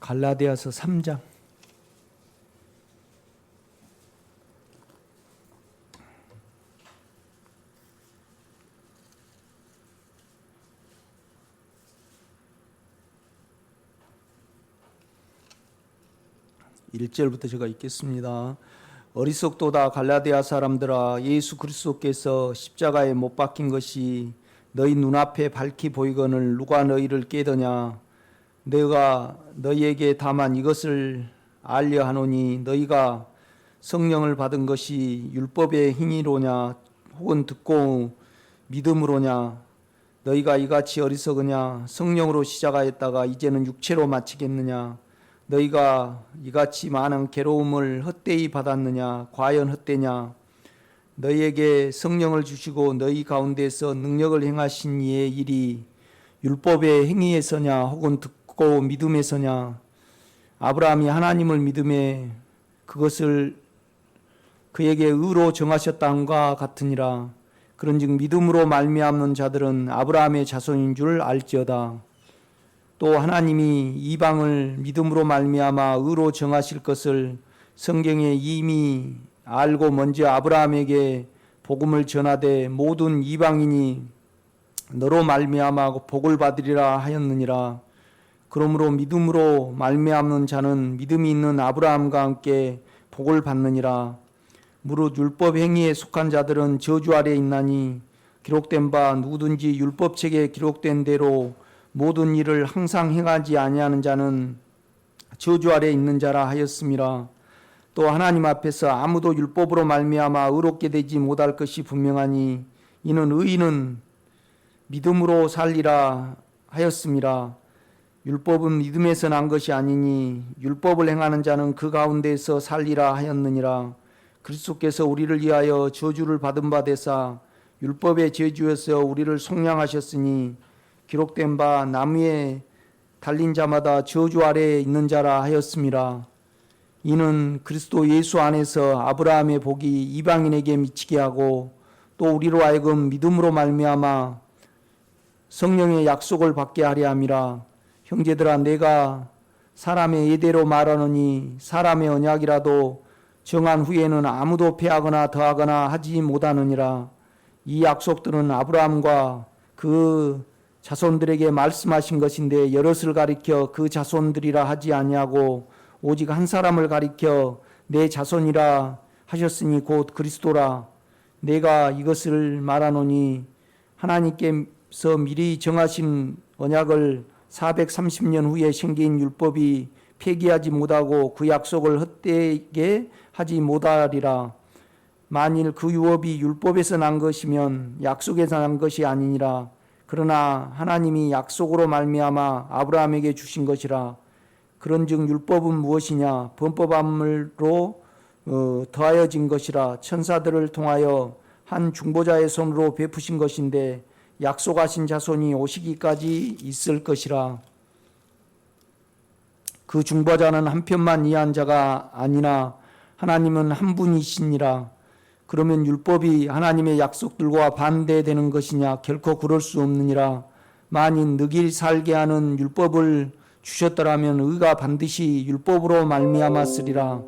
갈라디아서 3장 1절부터 제가 읽겠습니다. 어리석도다 갈라디아 사람들아, 예수 그리스도께서 십자가에 못 박힌 것이 너희 눈앞에 밝히 보이거늘 누가 너희를 깨더냐. 내가 너희에게 다만 이것을 알려 하노니 너희가 성령을 받은 것이 율법의 행위로냐 혹은 듣고 믿음으로냐. 너희가 이같이 어리석으냐. 성령으로 시작하였다가 이제는 육체로 마치겠느냐. 너희가 이같이 많은 괴로움을 헛되이 받았느냐. 과연 헛되냐. 너희에게 성령을 주시고 너희 가운데서 능력을 행하신 이의 일이 율법의 행위에서냐 혹은 듣고 믿음에서냐. 아브라함이 하나님을 믿음에 그것을 그에게 의로 정하셨다 함과 같으니라. 그런즉 믿음으로 말미암는 자들은 아브라함의 자손인 줄 알지어다. 또 하나님이 이방을 믿음으로 말미암아 의로 정하실 것을 성경에 이미 알고 먼저 아브라함에게 복음을 전하되 모든 이방인이 너로 말미암아 복을 받으리라 하였느니라. 그러므로 믿음으로 말미암는 자는 믿음이 있는 아브라함과 함께 복을 받느니라. 무릇 율법 행위에 속한 자들은 저주 아래 있나니 기록된 바 누구든지 율법책에 기록된 대로 모든 일을 항상 행하지 아니하는 자는 저주 아래 있는 자라 하였음이라. 또 하나님 앞에서 아무도 율법으로 말미암아 의롭게 되지 못할 것이 분명하니 이는 의인은 믿음으로 살리라 하였음이라. 율법은 믿음에서 난 것이 아니니 율법을 행하는 자는 그 가운데서 살리라 하였느니라. 그리스도께서 우리를 위하여 저주를 받은 바 되사 율법의 저주에서 우리를 속량하셨으니 기록된 바 나무에 달린 자마다 저주 아래에 있는 자라 하였음이라. 이는 그리스도 예수 안에서 아브라함의 복이 이방인에게 미치게 하고 또 우리로 하여금 믿음으로 말미암아 성령의 약속을 받게 하려 함이라. 형제들아, 내가 사람의 예대로 말하노니 사람의 언약이라도 정한 후에는 아무도 패하거나 더하거나 하지 못하느니라. 이 약속들은 아브라함과 그 자손들에게 말씀하신 것인데 여럿을 가리켜 그 자손들이라 하지 아니하고 오직 한 사람을 가리켜 내 자손이라 하셨으니 곧 그리스도라. 내가 이것을 말하노니 하나님께서 미리 정하신 언약을 430년 후에 생긴 율법이 폐기하지 못하고 그 약속을 헛되게 하지 못하리라. 만일 그 유업이 율법에서 난 것이면 약속에서 난 것이 아니니라. 그러나 하나님이 약속으로 말미암아 아브라함에게 주신 것이라. 그런즉 율법은 무엇이냐? 범법함으로 더하여진 것이라. 천사들을 통하여 한 중보자의 손으로 베푸신 것인데 약속하신 자손이 오시기까지 있을 것이라. 그 중보자는 한 편만 이해한 자가 아니나 하나님은 한 분이시니라. 그러면 율법이 하나님의 약속들과 반대되는 것이냐? 결코 그럴 수 없느니라. 만일 느길 살게 하는 율법을 주셨더라면 의가 반드시 율법으로 말미암았으리라.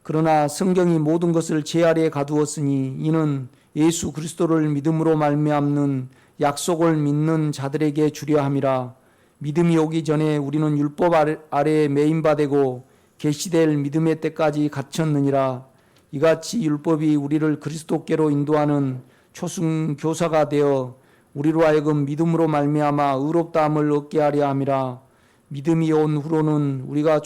그러나 성경이 모든 것을 제 아래에 가두었으니 이는 예수 그리스도를 믿음으로 말미암는 약속을 믿는 자들에게 주려 함이라. 믿음이 오기 전에 우리는 율법 아래에 매인바 되고 계시될 믿음의 때까지 갇혔느니라. 이같이 율법이 우리를 그리스도께로 인도하는 초승 교사가 되어 우리로 하여금 믿음으로 말미암아 의롭다함을 얻게 하려 함이라. 믿음이 온 후로는 우리가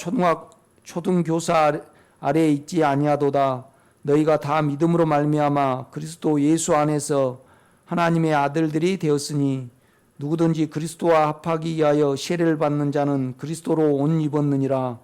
초등 교사 아래에 있지 아니하도다. 너희가 다 믿음으로 말미암아 그리스도 예수 안에서 하나님의 아들들이 되었으니 누구든지 그리스도와 합하기 위하여 세례를 받는 자는 그리스도로 옷 입었느니라.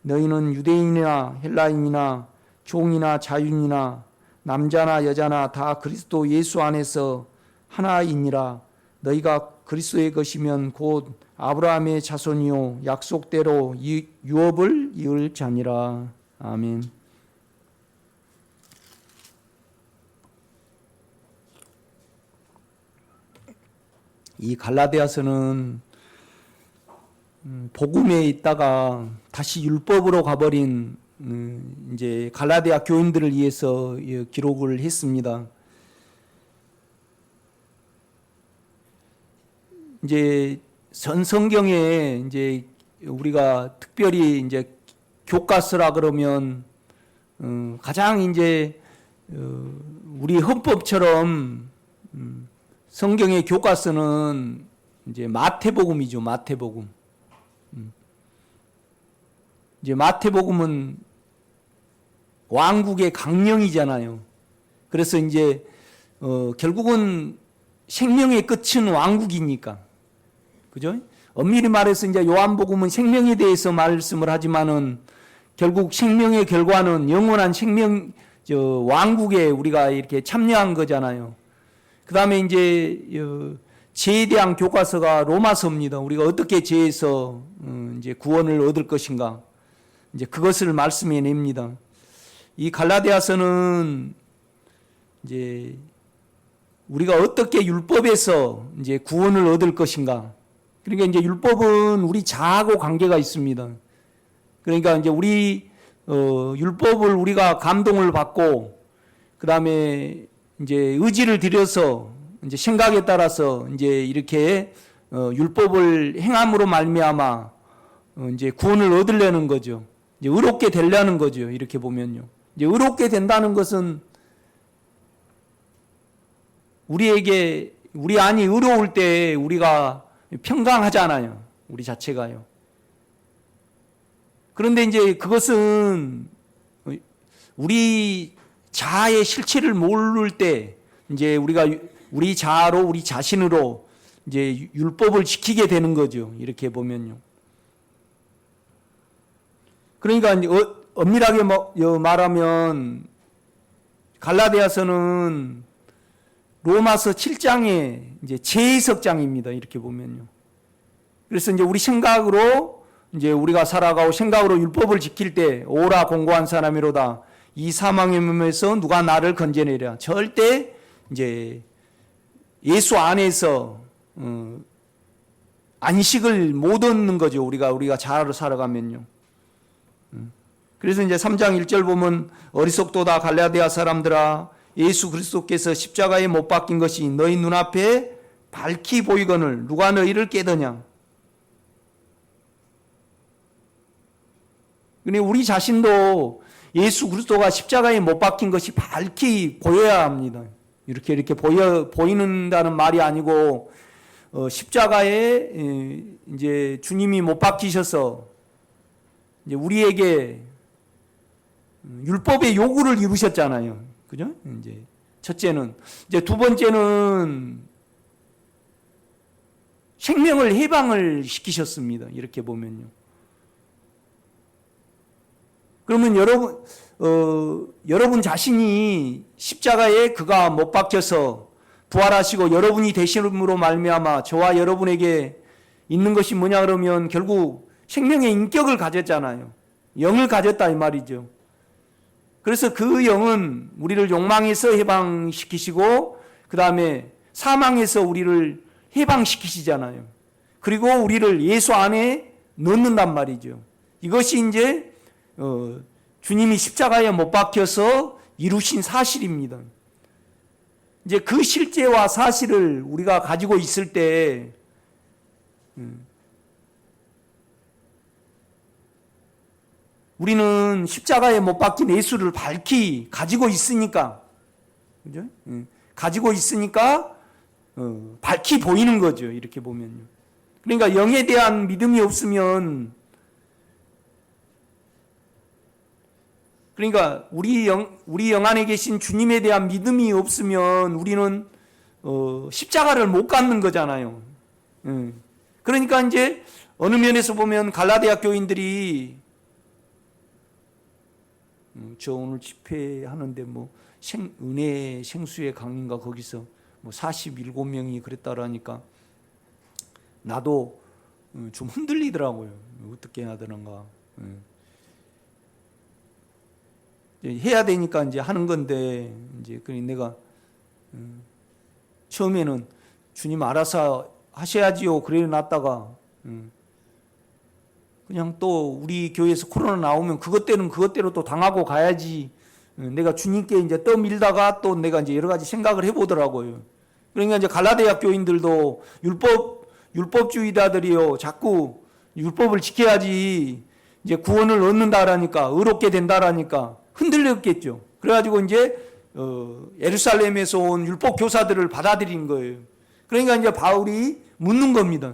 너희는 유대인이나 헬라인이나 종이나 자유인이나 남자나 여자나 다 그리스도 예수 안에서 하나이니라. 너희가 그리스도의 것이면 곧 아브라함의 자손이요 약속대로 유업을 이을 자니라. 아멘. 이 갈라디아서는 복음에 있다가 다시 율법으로 가버린 이제 갈라디아 교인들을 위해서 기록을 했습니다. 이제 전 성경에 이제 우리가 특별히 이제 교과서라 그러면 가장 이제 우리 헌법처럼 성경의 교과서는 이제 마태복음이죠. 마태복음. 이제 마태복음은 왕국의 강령이잖아요. 그래서 이제 결국은 생명의 끝은 왕국이니까. 그죠? 엄밀히 말해서 이제 요한복음은 생명에 대해서 말씀을 하지만은 결국 생명의 결과는 영원한 생명, 왕국에 우리가 이렇게 참여한 거잖아요. 그 다음에 이제 죄에 대한 교과서가 로마서입니다. 우리가 어떻게 죄에서 이제 구원을 얻을 것인가. 이제 그것을 말씀해 냅니다. 이 갈라디아서는 이제 우리가 어떻게 율법에서 이제 구원을 얻을 것인가. 그러니까 이제 율법은 우리 자아하고 관계가 있습니다. 그러니까 이제 우리 율법을 우리가 감동을 받고 그 다음에 이제 의지를 들여서 이제 생각에 따라서 이제 이렇게 율법을 행함으로 말미암아 이제 구원을 얻으려는 거죠. 이제 의롭게 되려는 거죠. 이렇게 보면요. 이제 의롭게 된다는 것은 우리 안이 의로울 때 우리가 평강하잖아요. 우리 자체가요. 그런데 이제 그것은 우리 자아의 실체를 모를 때 이제 우리가 우리 자아로 우리 자신으로 이제 율법을 지키게 되는 거죠. 이렇게 보면요. 그러니까 엄밀하게 말하면 갈라디아서는 로마서 7장의 이제 제2석장입니다. 이렇게 보면요. 그래서 이제 우리 생각으로 이제 우리가 살아가고 생각으로 율법을 지킬 때 오라 공고한 사람이로다. 이 사망의 몸에서 누가 나를 건져내랴. 절대 이제 예수 안에서 안식을 못 얻는 거죠. 우리가 자아로 살아가면요. 그래서 이제 3장 1절 보면 어리석도다 갈라디아 사람들아 예수 그리스도께서 십자가에 못 박힌 것이 너희 눈앞에 밝히 보이거늘 누가 너희를 깨더냐. 근데 우리 자신도 예수 그리스도가 십자가에 못 박힌 것이 밝히 보여야 합니다. 이렇게 보이는다는 말이 아니고 십자가에 이제 주님이 못 박히셔서 이제 우리에게 율법의 요구를 이루셨잖아요. 그죠? 이제 첫째는 이제 두 번째는 생명을 해방을 시키셨습니다. 이렇게 보면요. 그러면 여러분 자신이 십자가에 그가 못 박혀서 부활하시고 여러분이 되심으로 말미암아 저와 여러분에게 있는 것이 뭐냐 그러면 결국 생명의 인격을 가졌잖아요. 영을 가졌다 이 말이죠. 그래서 그 영은 우리를 욕망에서 해방시키시고 그 다음에 사망에서 우리를 해방시키시잖아요. 그리고 우리를 예수 안에 넣는단 말이죠. 이것이 이제 주님이 십자가에 못 박혀서 이루신 사실입니다. 이제 그 실제와 사실을 우리가 가지고 있을 때 우리는 십자가에 못 박힌 예수를 밝히 가지고 있으니까, 그죠? 가지고 있으니까 밝히 보이는 거죠. 이렇게 보면요. 그러니까 영에 대한 믿음이 없으면, 그러니까 우리 영 안에 계신 주님에 대한 믿음이 없으면 우리는 십자가를 못 갖는 거잖아요. 그러니까 이제 어느 면에서 보면 갈라디아 교인들이 저 오늘 집회하는데 뭐 은혜 생수의 강인가 거기서 뭐 47명이 그랬다라니까 나도 좀 흔들리더라고요. 어떻게 해야 되는가. 해야 되니까 이제 하는 건데 이제 내가 처음에는 주님 알아서 하셔야지요 그래 놨다가 그냥 또 우리 교회에서 코로나 나오면 그것대로 또 당하고 가야지. 내가 주님께 이제 떠밀다가 또 내가 이제 여러 가지 생각을 해보더라고요. 그러니까 이제 갈라디아 교인들도 율법주의자들이요, 자꾸 율법을 지켜야지 이제 구원을 얻는다라니까, 의롭게 된다라니까 흔들렸겠죠. 그래가지고 이제 예루살렘에서 온 율법 교사들을 받아들인 거예요. 그러니까 이제 바울이 묻는 겁니다.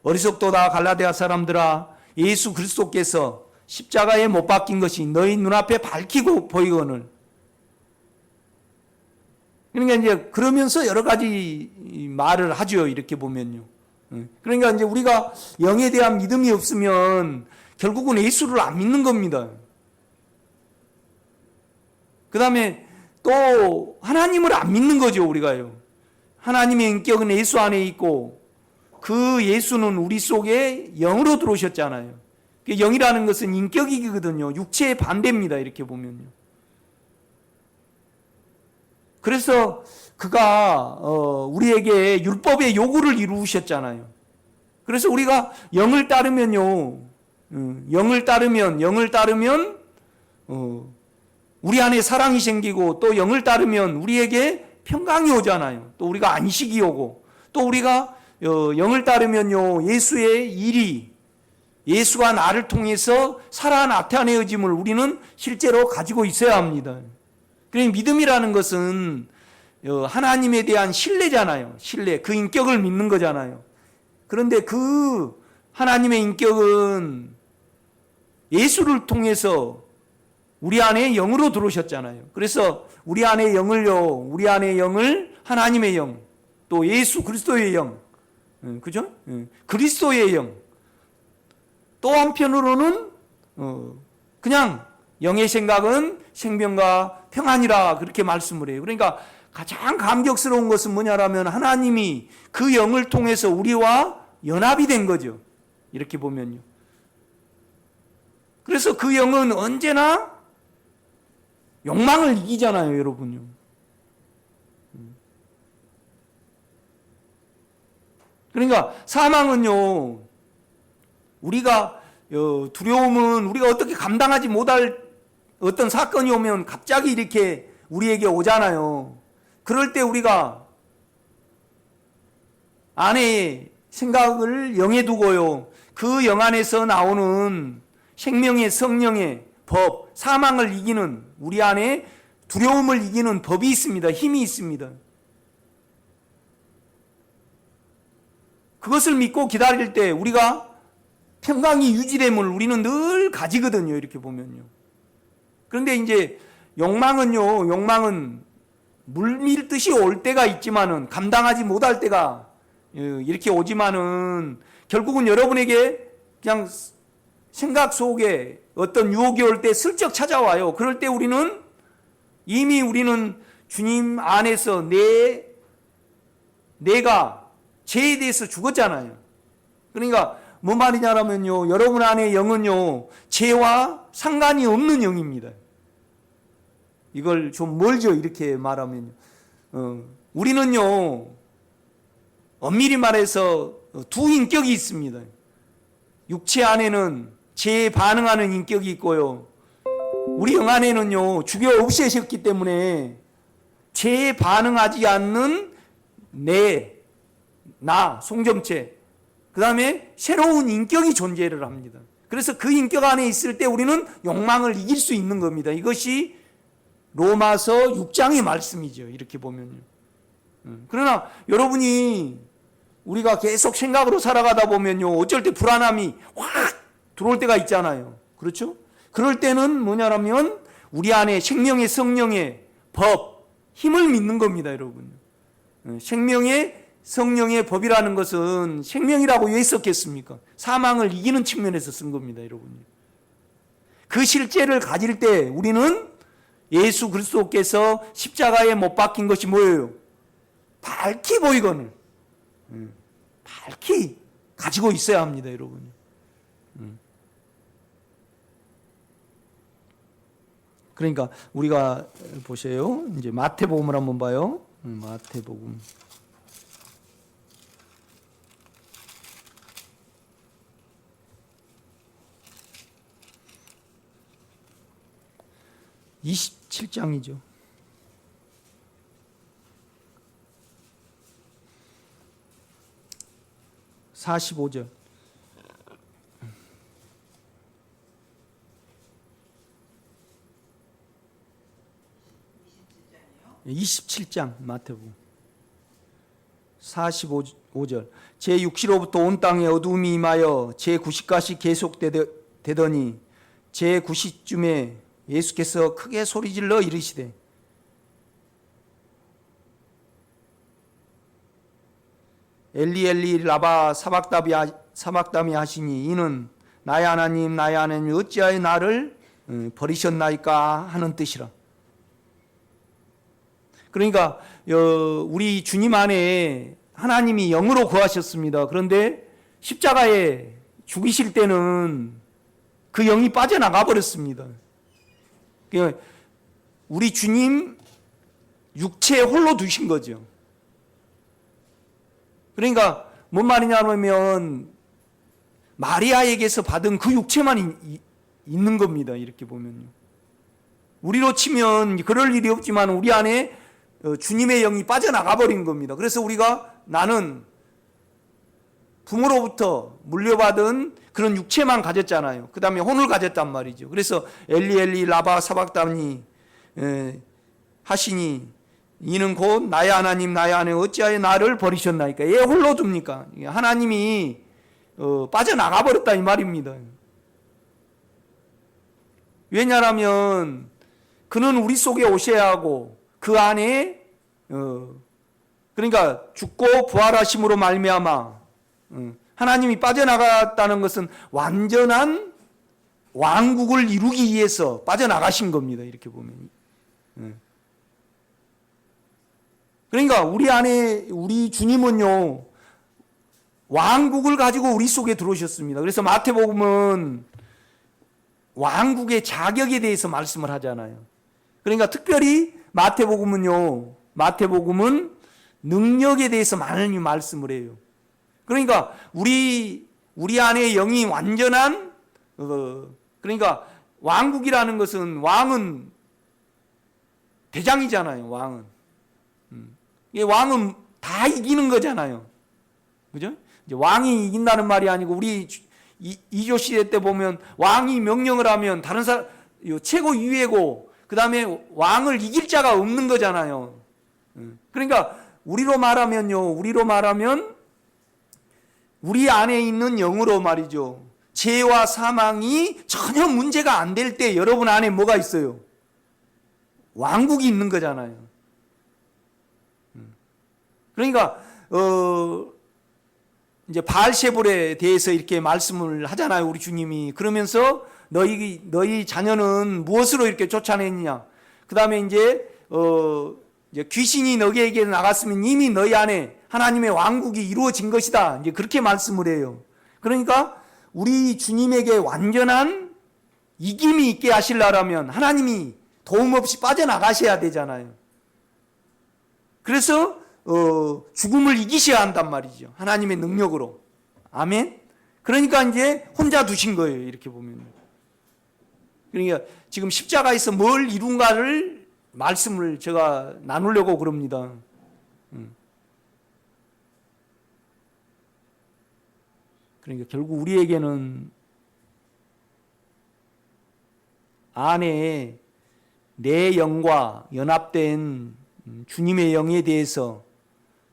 어리석도다 갈라디아 사람들아, 예수 그리스도께서 십자가에 못 박힌 것이 너희 눈앞에 밝히고 보이거늘. 그러니까 이제 그러면서 여러 가지 말을 하죠. 이렇게 보면요. 그러니까 이제 우리가 영에 대한 믿음이 없으면 결국은 예수를 안 믿는 겁니다. 그 다음에 또 하나님을 안 믿는 거죠. 우리가요. 하나님의 인격은 예수 안에 있고 그 예수는 우리 속에 영으로 들어오셨잖아요. 영이라는 것은 인격이거든요. 육체의 반대입니다. 이렇게 보면요. 그래서 그가 우리에게 율법의 요구를 이루셨잖아요. 그래서 우리가 영을 따르면요, 영을 따르면 우리 안에 사랑이 생기고, 또 영을 따르면 우리에게 평강이 오잖아요. 또 우리가 안식이 오고, 또 우리가 영을 따르면요, 예수의 일이, 예수가 나를 통해서 살아 나타내어짐을 우리는 실제로 가지고 있어야 합니다. 그러니까 믿음이라는 것은 하나님에 대한 신뢰잖아요. 신뢰, 그 인격을 믿는 거잖아요. 그런데 그 하나님의 인격은 예수를 통해서 우리 안에 영으로 들어오셨잖아요. 그래서 우리 안에 영을 하나님의 영, 또 예수 그리스도의 영, 그죠? 그리스도의 영. 또 한편으로는 그냥 영의 생각은 생명과 평안이라 그렇게 말씀을 해요. 그러니까 가장 감격스러운 것은 뭐냐라면 하나님이 그 영을 통해서 우리와 연합이 된 거죠. 이렇게 보면요. 그래서 그 영은 언제나 욕망을 이기잖아요, 여러분요. 그러니까 사망은요, 우리가 두려움은 우리가 어떻게 감당하지 못할 어떤 사건이 오면 갑자기 이렇게 우리에게 오잖아요. 그럴 때 우리가 안에 생각을 영에 두고요, 그 영 안에서 나오는 생명의 성령의 법, 사망을 이기는, 우리 안에 두려움을 이기는 법이 있습니다. 힘이 있습니다. 그것을 믿고 기다릴 때 우리가 평강이 유지됨을 우리는 늘 가지거든요. 이렇게 보면요. 그런데 이제 욕망은 물밀듯이 올 때가 있지만은, 감당하지 못할 때가 이렇게 오지만은, 결국은 여러분에게 그냥 생각 속에 어떤 유혹이 올 때 슬쩍 찾아와요. 그럴 때 우리는 주님 안에서 내가 죄에 대해서 죽었잖아요. 그러니까 뭔 말이냐면요, 여러분 안에 영은요, 죄와 상관이 없는 영입니다. 이걸 좀 멀죠, 이렇게 말하면요. 우리는요, 엄밀히 말해서 두 인격이 있습니다. 육체 안에는 죄에 반응하는 인격이 있고요, 우리 영 안에는요, 죽여 없애셨기 때문에 죄에 반응하지 않는 나, 송정체, 그 다음에 새로운 인격이 존재를 합니다. 그래서 그 인격 안에 있을 때 우리는 욕망을 이길 수 있는 겁니다. 이것이 로마서 6장의 말씀이죠. 이렇게 보면요. 그러나 여러분이, 우리가 계속 생각으로 살아가다 보면요, 어쩔 때 불안함이 확 들어올 때가 있잖아요. 그렇죠? 그럴 때는 뭐냐면 우리 안에 생명의 성령의 법, 힘을 믿는 겁니다, 여러분. 생명의 성령의 법이라는 것은 생명이라고 왜 썼겠습니까? 사망을 이기는 측면에서 쓴 겁니다, 여러분. 그 실제를 가질 때 우리는 예수 그리스도께서 십자가에 못 박힌 것이 뭐예요? 밝히 보이거늘, 밝히 가지고 있어야 합니다, 여러분. 그러니까 우리가 보세요. 이제 마태복음을 한번 봐요. 마태복음. 27장이죠. (45절) 27장 마태복음 45절 제 6시로부터 온 땅에 어두움이 임하여 제 90까지 계속되더니 제 90쯤에 예수께서 크게 소리질러 이르시되 엘리 엘리 라바 사박다미 하시니 이는 나의 하나님 어찌하여 나를 버리셨나이까 하는 뜻이라. 그러니까 우리 주님 안에 하나님이 영으로 거하셨습니다. 그런데 십자가에 죽이실 때는 그 영이 빠져나가 버렸습니다. 우리 주님 육체에 홀로 두신 거죠. 그러니까 뭔 말이냐면 마리아에게서 받은 그 육체만 있는 겁니다. 이렇게 보면요. 우리로 치면 그럴 일이 없지만 우리 안에 주님의 영이 빠져나가 버린 겁니다. 그래서 우리가 나는 부모로부터 물려받은 그런 육체만 가졌잖아요. 그 다음에 혼을 가졌단 말이죠. 그래서 엘리 엘리 라바 사박다니 하시니 이는 곧 나의 하나님 어찌하여 나를 버리셨나이까. 얘 홀로 둡니까? 하나님이 빠져나가 버렸다 이 말입니다. 왜냐하면 그는 우리 속에 오셔야 하고 그 안에 그러니까 죽고 부활하심으로 말미암아 하나님이 빠져나갔다는 것은 완전한 왕국을 이루기 위해서 빠져나가신 겁니다. 이렇게 보면. 그러니까 우리 안에 우리 주님은요 왕국을 가지고 우리 속에 들어오셨습니다. 그래서 마태복음은 왕국의 자격에 대해서 말씀을 하잖아요. 그러니까 특별히 마태복음은 능력에 대해서 많이 말씀을 해요. 그러니까 우리 안에 영이 완전한 그러니까 왕국이라는 것은 왕은 대장이잖아요. 왕은 다 이기는 거잖아요. 그죠? 이제 왕이 이긴다는 말이 아니고 우리 이조 시대 때 보면 왕이 명령을 하면 다른 사람 최고 위에고 그 다음에 왕을 이길 자가 없는 거잖아요. 그러니까 우리로 말하면 우리 안에 있는 영으로 말이죠. 죄와 사망이 전혀 문제가 안 될 때 여러분 안에 뭐가 있어요? 왕국이 있는 거잖아요. 그러니까 이제 바알세불에 대해서 이렇게 말씀을 하잖아요. 우리 주님이. 그러면서 너희 자녀는 무엇으로 이렇게 쫓아냈느냐. 그 다음에 이제 귀신이 너희에게 나갔으면 이미 너희 안에 하나님의 왕국이 이루어진 것이다. 이제 그렇게 말씀을 해요. 그러니까 우리 주님에게 완전한 이김이 있게 하시려면 하나님이 도움 없이 빠져나가셔야 되잖아요. 그래서 죽음을 이기셔야 한단 말이죠. 하나님의 능력으로. 아멘. 그러니까 이제 혼자 두신 거예요. 이렇게 보면. 그러니까 지금 십자가에서 뭘 이룬가를 말씀을 제가 나누려고 그럽니다. 그러니까 결국 우리에게는 안에 내 영과 연합된 주님의 영에 대해서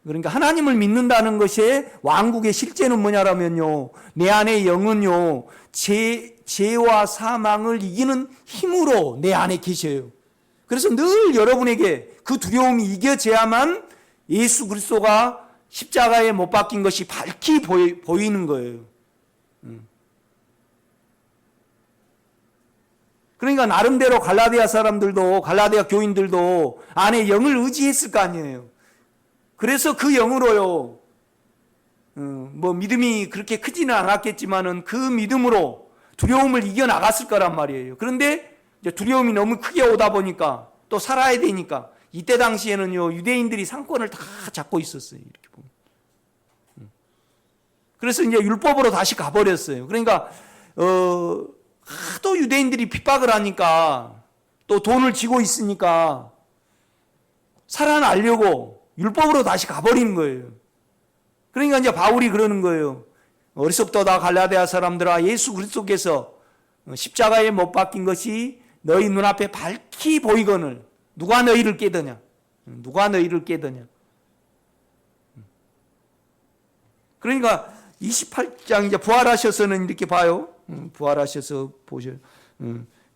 그러니까 하나님을 믿는다는 것의 왕국의 실제는 뭐냐라면요. 내 안의 영은요. 죄와 사망을 이기는 힘으로 내 안에 계셔요. 그래서 늘 여러분에게 그 두려움이 이겨져야만 예수 그리스도가 십자가에 못 박힌 것이 밝히 보이는 거예요. 그러니까 나름대로 갈라디아 교인들도 안에 영을 의지했을 거 아니에요. 그래서 그 영으로요. 믿음이 그렇게 크지는 않았겠지만은 그 믿음으로 두려움을 이겨나갔을 거란 말이에요. 그런데 이제 두려움이 너무 크게 오다 보니까 또 살아야 되니까 이때 당시에는요 유대인들이 상권을 다 잡고 있었어요. 이렇게 보면. 그래서 이제 율법으로 다시 가버렸어요. 그러니까 하도 유대인들이 핍박을 하니까 또 돈을 쥐고 있으니까 살아나려고 율법으로 다시 가버리는 거예요. 그러니까 이제 바울이 그러는 거예요. 어리석도다 갈라디아 사람들아, 예수 그리스도께서 십자가에 못 박힌 것이 너희 눈앞에 밝히 보이거늘 누가 너희를 깨더냐? 누가 너희를 깨더냐? 그러니까 28장 이제 부활하셔서는 이렇게 봐요. 부활하셔서 보셔요.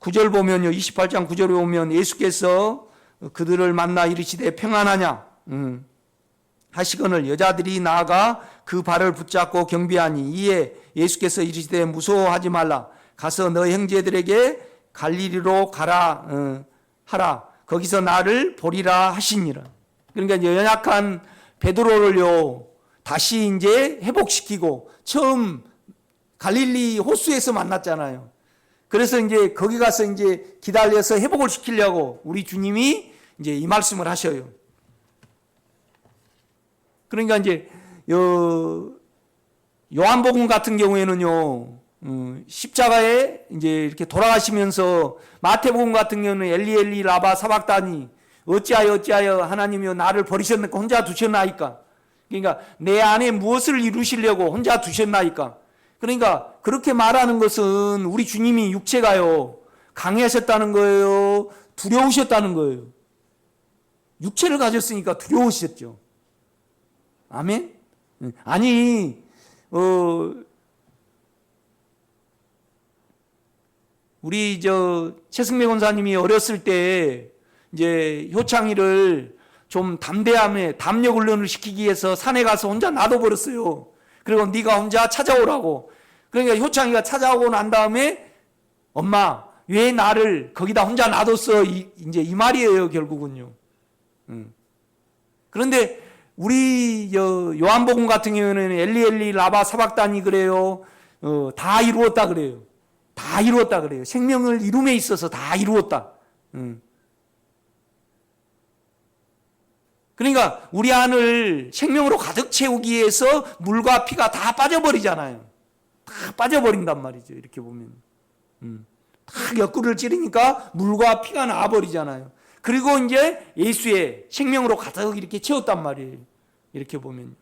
9절 보면요. 28장 9절에 보면 예수께서 그들을 만나 이르시되 평안하냐? 하시거늘 여자들이 나아가 그 발을 붙잡고 경비하니 이에 예수께서 이르시되 무서워하지 말라. 가서 너 형제들에게 갈릴리로 가라 하라. 거기서 나를 보리라 하시니라. 그러니까 이제 연약한 베드로를요 다시 이제 회복시키고 처음 갈릴리 호수에서 만났잖아요. 그래서 이제 거기 가서 이제 기다려서 회복을 시키려고 우리 주님이 이제 이 말씀을 하셔요. 그러니까 이제 요한복음 같은 경우에는요 십자가에 이제 이렇게 돌아가시면서 마태복음 같은 경우는 엘리 엘리 라바 사박다니 어찌하여 하나님이여 나를 버리셨나이까 혼자 두셨나이까. 그러니까 내 안에 무엇을 이루시려고 혼자 두셨나이까. 그러니까 그렇게 말하는 것은 우리 주님이 육체가요 강해하셨다는 거예요, 두려우셨다는 거예요. 육체를 가졌으니까 두려우셨죠. 아멘? 아니 우리 최승배 권사님이 어렸을 때 이제 효창이를 좀 담대함에 담력 훈련을 시키기 위해서 산에 가서 혼자 놔둬버렸어요. 그리고 네가 혼자 찾아오라고. 그러니까 효창이가 찾아오고 난 다음에 엄마 왜 나를 거기다 혼자 놔뒀어? 이제 이 말이에요 결국은요. 그런데 우리 요한복음 같은 경우는 엘리 엘리 라바 사박다니 그래요. 다 이루었다 그래요. 다 이루었다 그래요. 생명을 이룸에 있어서 다 이루었다. 그러니까 우리 안을 생명으로 가득 채우기 위해서 물과 피가 다 빠져버리잖아요. 다 빠져버린단 말이죠. 이렇게 보면. 다 옆구리를 찌르니까 물과 피가 나와버리잖아요. 그리고 이제 예수의 생명으로 가득 이렇게 채웠단 말이에요. 이렇게 보면.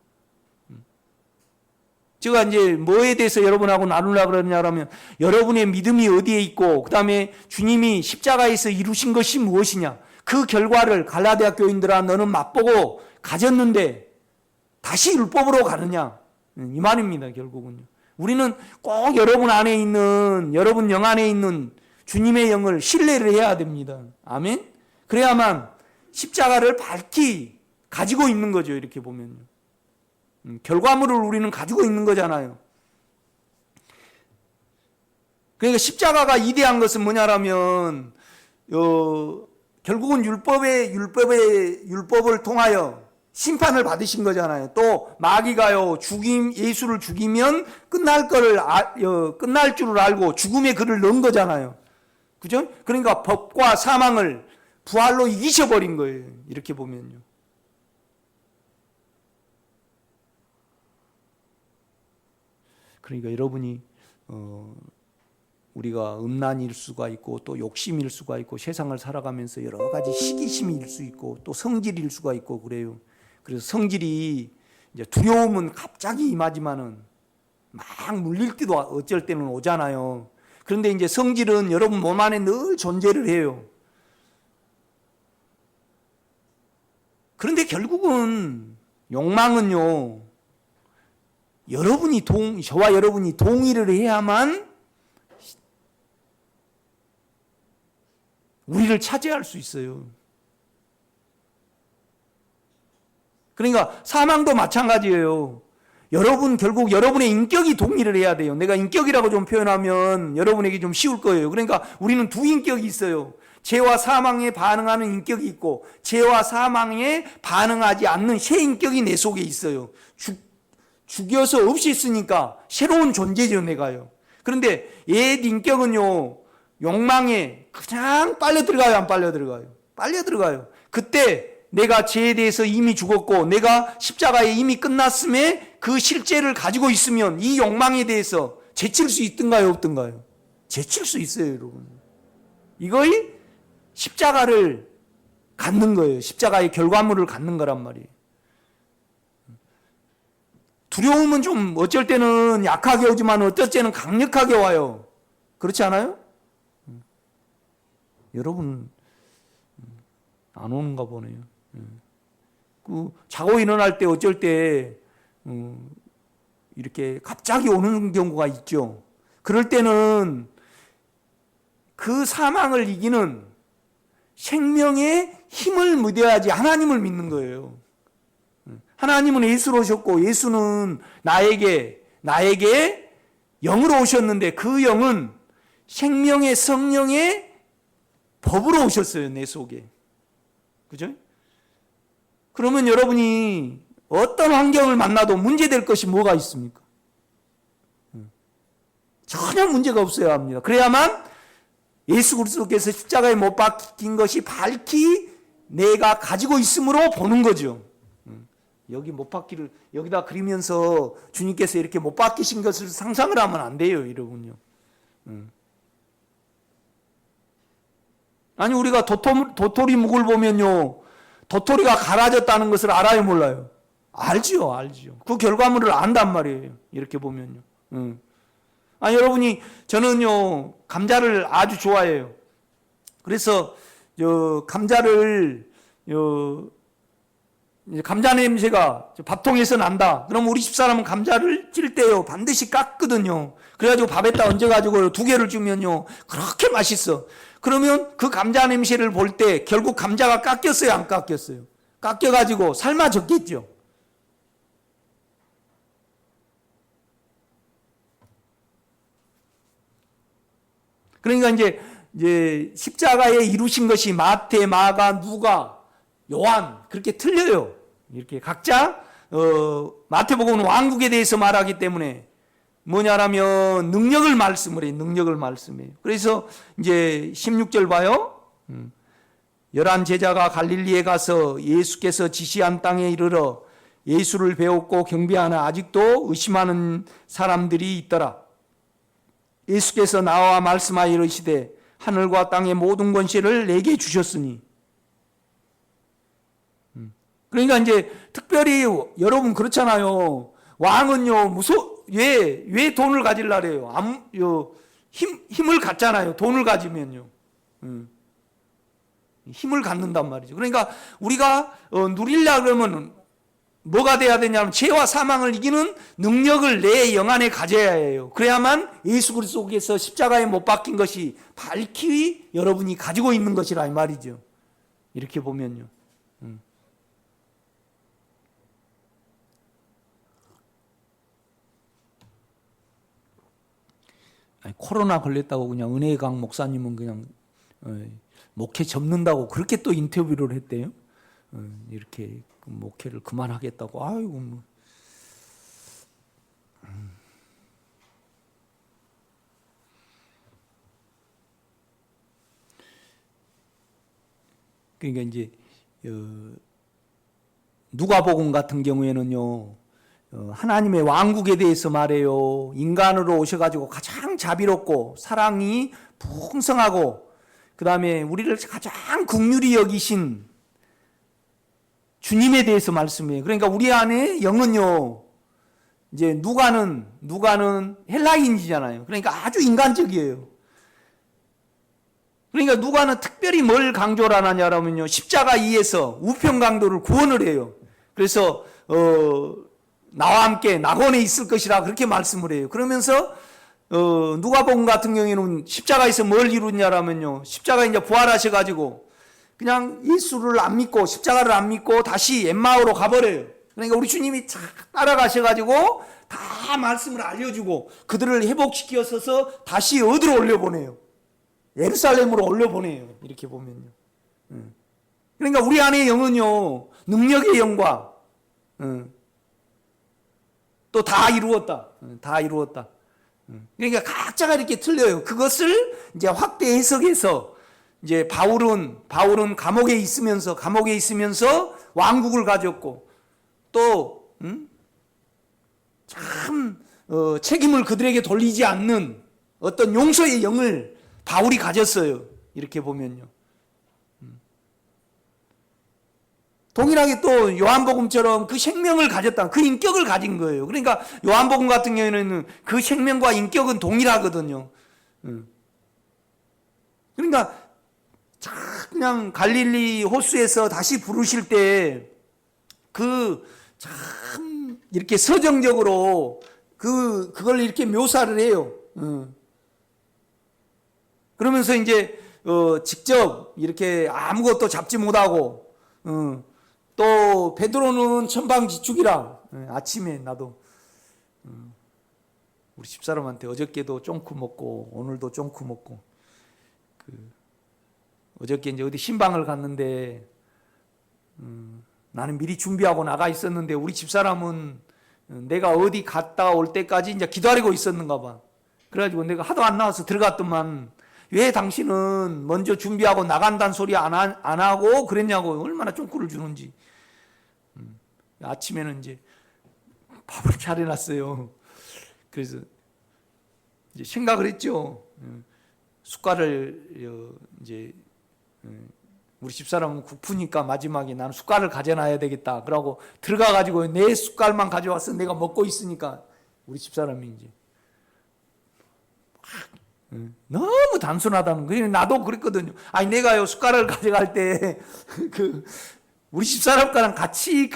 제가 이제 뭐에 대해서 여러분하고 나누려고 그러냐면 여러분의 믿음이 어디에 있고 그 다음에 주님이 십자가에서 이루신 것이 무엇이냐. 그 결과를 갈라디아 교인들아 너는 맛보고 가졌는데 다시 율법으로 가느냐. 이 말입니다. 결국은요. 우리는 꼭 여러분 안에 있는 여러분 영 안에 있는 주님의 영을 신뢰를 해야 됩니다. 아멘. 그래야만 십자가를 밝히 가지고 있는 거죠. 이렇게 보면요. 결과물을 우리는 가지고 있는 거잖아요. 그러니까 십자가가 이대한 것은 뭐냐라면 결국은 율법을 통하여 심판을 받으신 거잖아요. 또 마귀가요 예수를 죽이면 끝날 줄을 알고 죽음의 글을 넣은 거잖아요. 그죠? 그러니까 법과 사망을 부활로 이기셔버린 거예요. 이렇게 보면요. 그러니까 여러분이 우리가 음란일 수가 있고 또 욕심일 수가 있고 세상을 살아가면서 여러 가지 시기심일 수 있고 또 성질일 수가 있고 그래요. 그래서 성질이 이제 두려움은 갑자기 임하지만은 막 물릴 때도 어쩔 때는 오잖아요. 그런데 이제 성질은 여러분 몸 안에 늘 존재를 해요. 그런데 결국은 욕망은요, 저와 여러분이 동의를 해야만 우리를 차지할 수 있어요. 그러니까 사망도 마찬가지예요. 결국 여러분의 인격이 동의를 해야 돼요. 내가 인격이라고 좀 표현하면 여러분에게 좀 쉬울 거예요. 그러니까 우리는 두 인격이 있어요. 죄와 사망에 반응하는 인격이 있고 죄와 사망에 반응하지 않는 새 인격이 내 속에 있어요. 죽여서 없앴으니까 새로운 존재죠, 내가요. 그런데 옛 인격은요, 욕망에 그냥 빨려 들어가요, 안 빨려 들어가요? 빨려 들어가요. 그때 내가 죄에 대해서 이미 죽었고 내가 십자가에 이미 끝났음에 그 실제를 가지고 있으면 이 욕망에 대해서 제칠 수 있든가요, 없든가요? 제칠 수 있어요, 여러분. 이거의 십자가를 갖는 거예요. 십자가의 결과물을 갖는 거란 말이에요. 두려움은 좀 어쩔 때는 약하게 오지만 어쩔 때는 강력하게 와요. 그렇지 않아요? 여러분 안 오는가 보네요. 자고 일어날 때 어쩔 때 이렇게 갑자기 오는 경우가 있죠. 그럴 때는 그 사망을 이기는 생명의 힘을 믿어야지 하나님을 믿는 거예요. 하나님은 예수로 오셨고 예수는 나에게 영으로 오셨는데 그 영은 생명의 성령의 법으로 오셨어요. 내 속에. 그죠? 그러면 여러분이 어떤 환경을 만나도 문제될 것이 뭐가 있습니까? 전혀 문제가 없어야 합니다. 그래야만 예수 그리스도께서 십자가에 못 박힌 것이 밝히 내가 가지고 있음으로 보는 거죠. 여기 못 박기를 여기다 그리면서 주님께서 이렇게 못 박히신 것을 상상을 하면 안 돼요, 여러분요. 아니 우리가 도토리 묵을 보면요, 도토리가 갈아졌다는 것을 알아요, 몰라요? 알지요. 그 결과물을 안단 말이에요. 이렇게 보면요. 아니 여러분이 저는요 감자를 아주 좋아해요. 그래서 감자를 감자 냄새가 밥통에서 난다. 그럼 우리 집사람은 감자를 찔 때요 반드시 깎거든요. 그래가지고 밥에다 얹어가지고 2개를 주면요 그렇게 맛있어. 그러면 그 감자 냄새를 볼 때 결국 감자가 깎였어요, 안 깎였어요? 깎여가지고 삶아졌겠죠. 그러니까 이제 십자가에 이루신 것이 마태, 마가, 누가, 요한 그렇게 틀려요. 이렇게 각자 마태복음은 왕국에 대해서 말하기 때문에 뭐냐라면 능력을 말씀을 해요. 능력을 말씀해요. 그래서 이제 16절 봐요. 11 제자가 갈릴리에 가서 예수께서 지시한 땅에 이르러 예수를 배웠고 경배하나 아직도 의심하는 사람들이 있더라. 예수께서 나와 말씀하여 이르시되 하늘과 땅의 모든 권세를 내게 주셨으니. 그러니까 이제 특별히 여러분 그렇잖아요. 왕은요 왜 돈을 가질라 그래요? 힘을 갖잖아요. 돈을 가지면요. 힘을 갖는단 말이죠. 그러니까 우리가 누리려 그러면 뭐가 돼야 되냐면 죄와 사망을 이기는 능력을 내 영 안에 가져야 해요. 그래야만 예수 그리스도께서 십자가에 못 박힌 것이 밝히 여러분이 가지고 있는 것이라 이 말이죠. 이렇게 보면요. 아니, 코로나 걸렸다고 그냥 은혜강 목사님은 그냥 목회 접는다고 그렇게 또 인터뷰를 했대요. 이렇게 목회를 그만하겠다고. 아이고 뭐. 그러니까 이제 누가복음 같은 경우에는요 하나님의 왕국에 대해서 말해요. 인간으로 오셔가지고 가장 자비롭고 사랑이 풍성하고 그 다음에 우리를 가장 긍휼히 여기신 주님에 대해서 말씀해요. 그러니까 우리 안에 영은요 이제 누가는 헬라인이잖아요. 그러니까 아주 인간적이에요. 그러니까 누가는 특별히 뭘 강조를 하냐면요 십자가 이에서 우편 강도를 구원을 해요. 그래서 나와 함께 낙원에 있을 것이라 그렇게 말씀을 해요. 그러면서 누가복음 같은 경우에는 십자가에서 뭘 이루냐라면요 십자가 이제 부활하셔가지고 그냥 예수를 안 믿고 십자가를 안 믿고 다시 엠마오로 가버려요. 그러니까 우리 주님이 따라가셔가지고 다 말씀을 알려주고 그들을 회복시켜서 다시 어디로 올려보내요? 예루살렘으로 올려보내요. 이렇게 보면요. 그러니까 우리 안에 영은요 능력의 영과 또 다 이루었다. 다 이루었다. 그러니까 각자가 이렇게 틀려요. 그것을 이제 확대 해석해서 이제 바울은 감옥에 있으면서 왕국을 가졌고 또 참 책임을 그들에게 돌리지 않는 어떤 용서의 영을 바울이 가졌어요. 이렇게 보면요. 동일하게 또 요한복음처럼 그 생명을 가졌다, 그 인격을 가진 거예요. 그러니까 요한복음 같은 경우에는 그 생명과 인격은 동일하거든요. 그러니까 그냥 갈릴리 호수에서 다시 부르실 때 참 이렇게 서정적으로 그걸 이렇게 묘사를 해요. 그러면서 이제 직접 이렇게 아무것도 잡지 못하고 또 베드로는 천방지축이라. 아침에 나도 우리 집사람한테 어저께도 쫑쿠 먹고 오늘도 쫑쿠 먹고 어저께 이제 어디 신방을 갔는데 나는 미리 준비하고 나가 있었는데 우리 집사람은 내가 어디 갔다 올 때까지 이제 기다리고 있었는가 봐. 그래가지고 내가 하도 안 나와서 들어갔더만 왜 당신은 먼저 준비하고 나간다는 소리 안 하고 그랬냐고. 얼마나 쫑꾸를 주는지. 아침에는 이제 밥을 차려놨어요. 그래서 이제 생각을 했죠. 숟갈을 이제 우리 집사람은 국푸니까 마지막에 나는 숟갈을 가져놔야 되겠다. 그러고 들어가가지고 내 숟갈만 가져와서 내가 먹고 있으니까 우리 집사람이 이제 너무 단순하다는 거예요. 나도 그랬거든요. 아니 내가요 숟가락을 가져갈 때 우리 집사람과랑 같이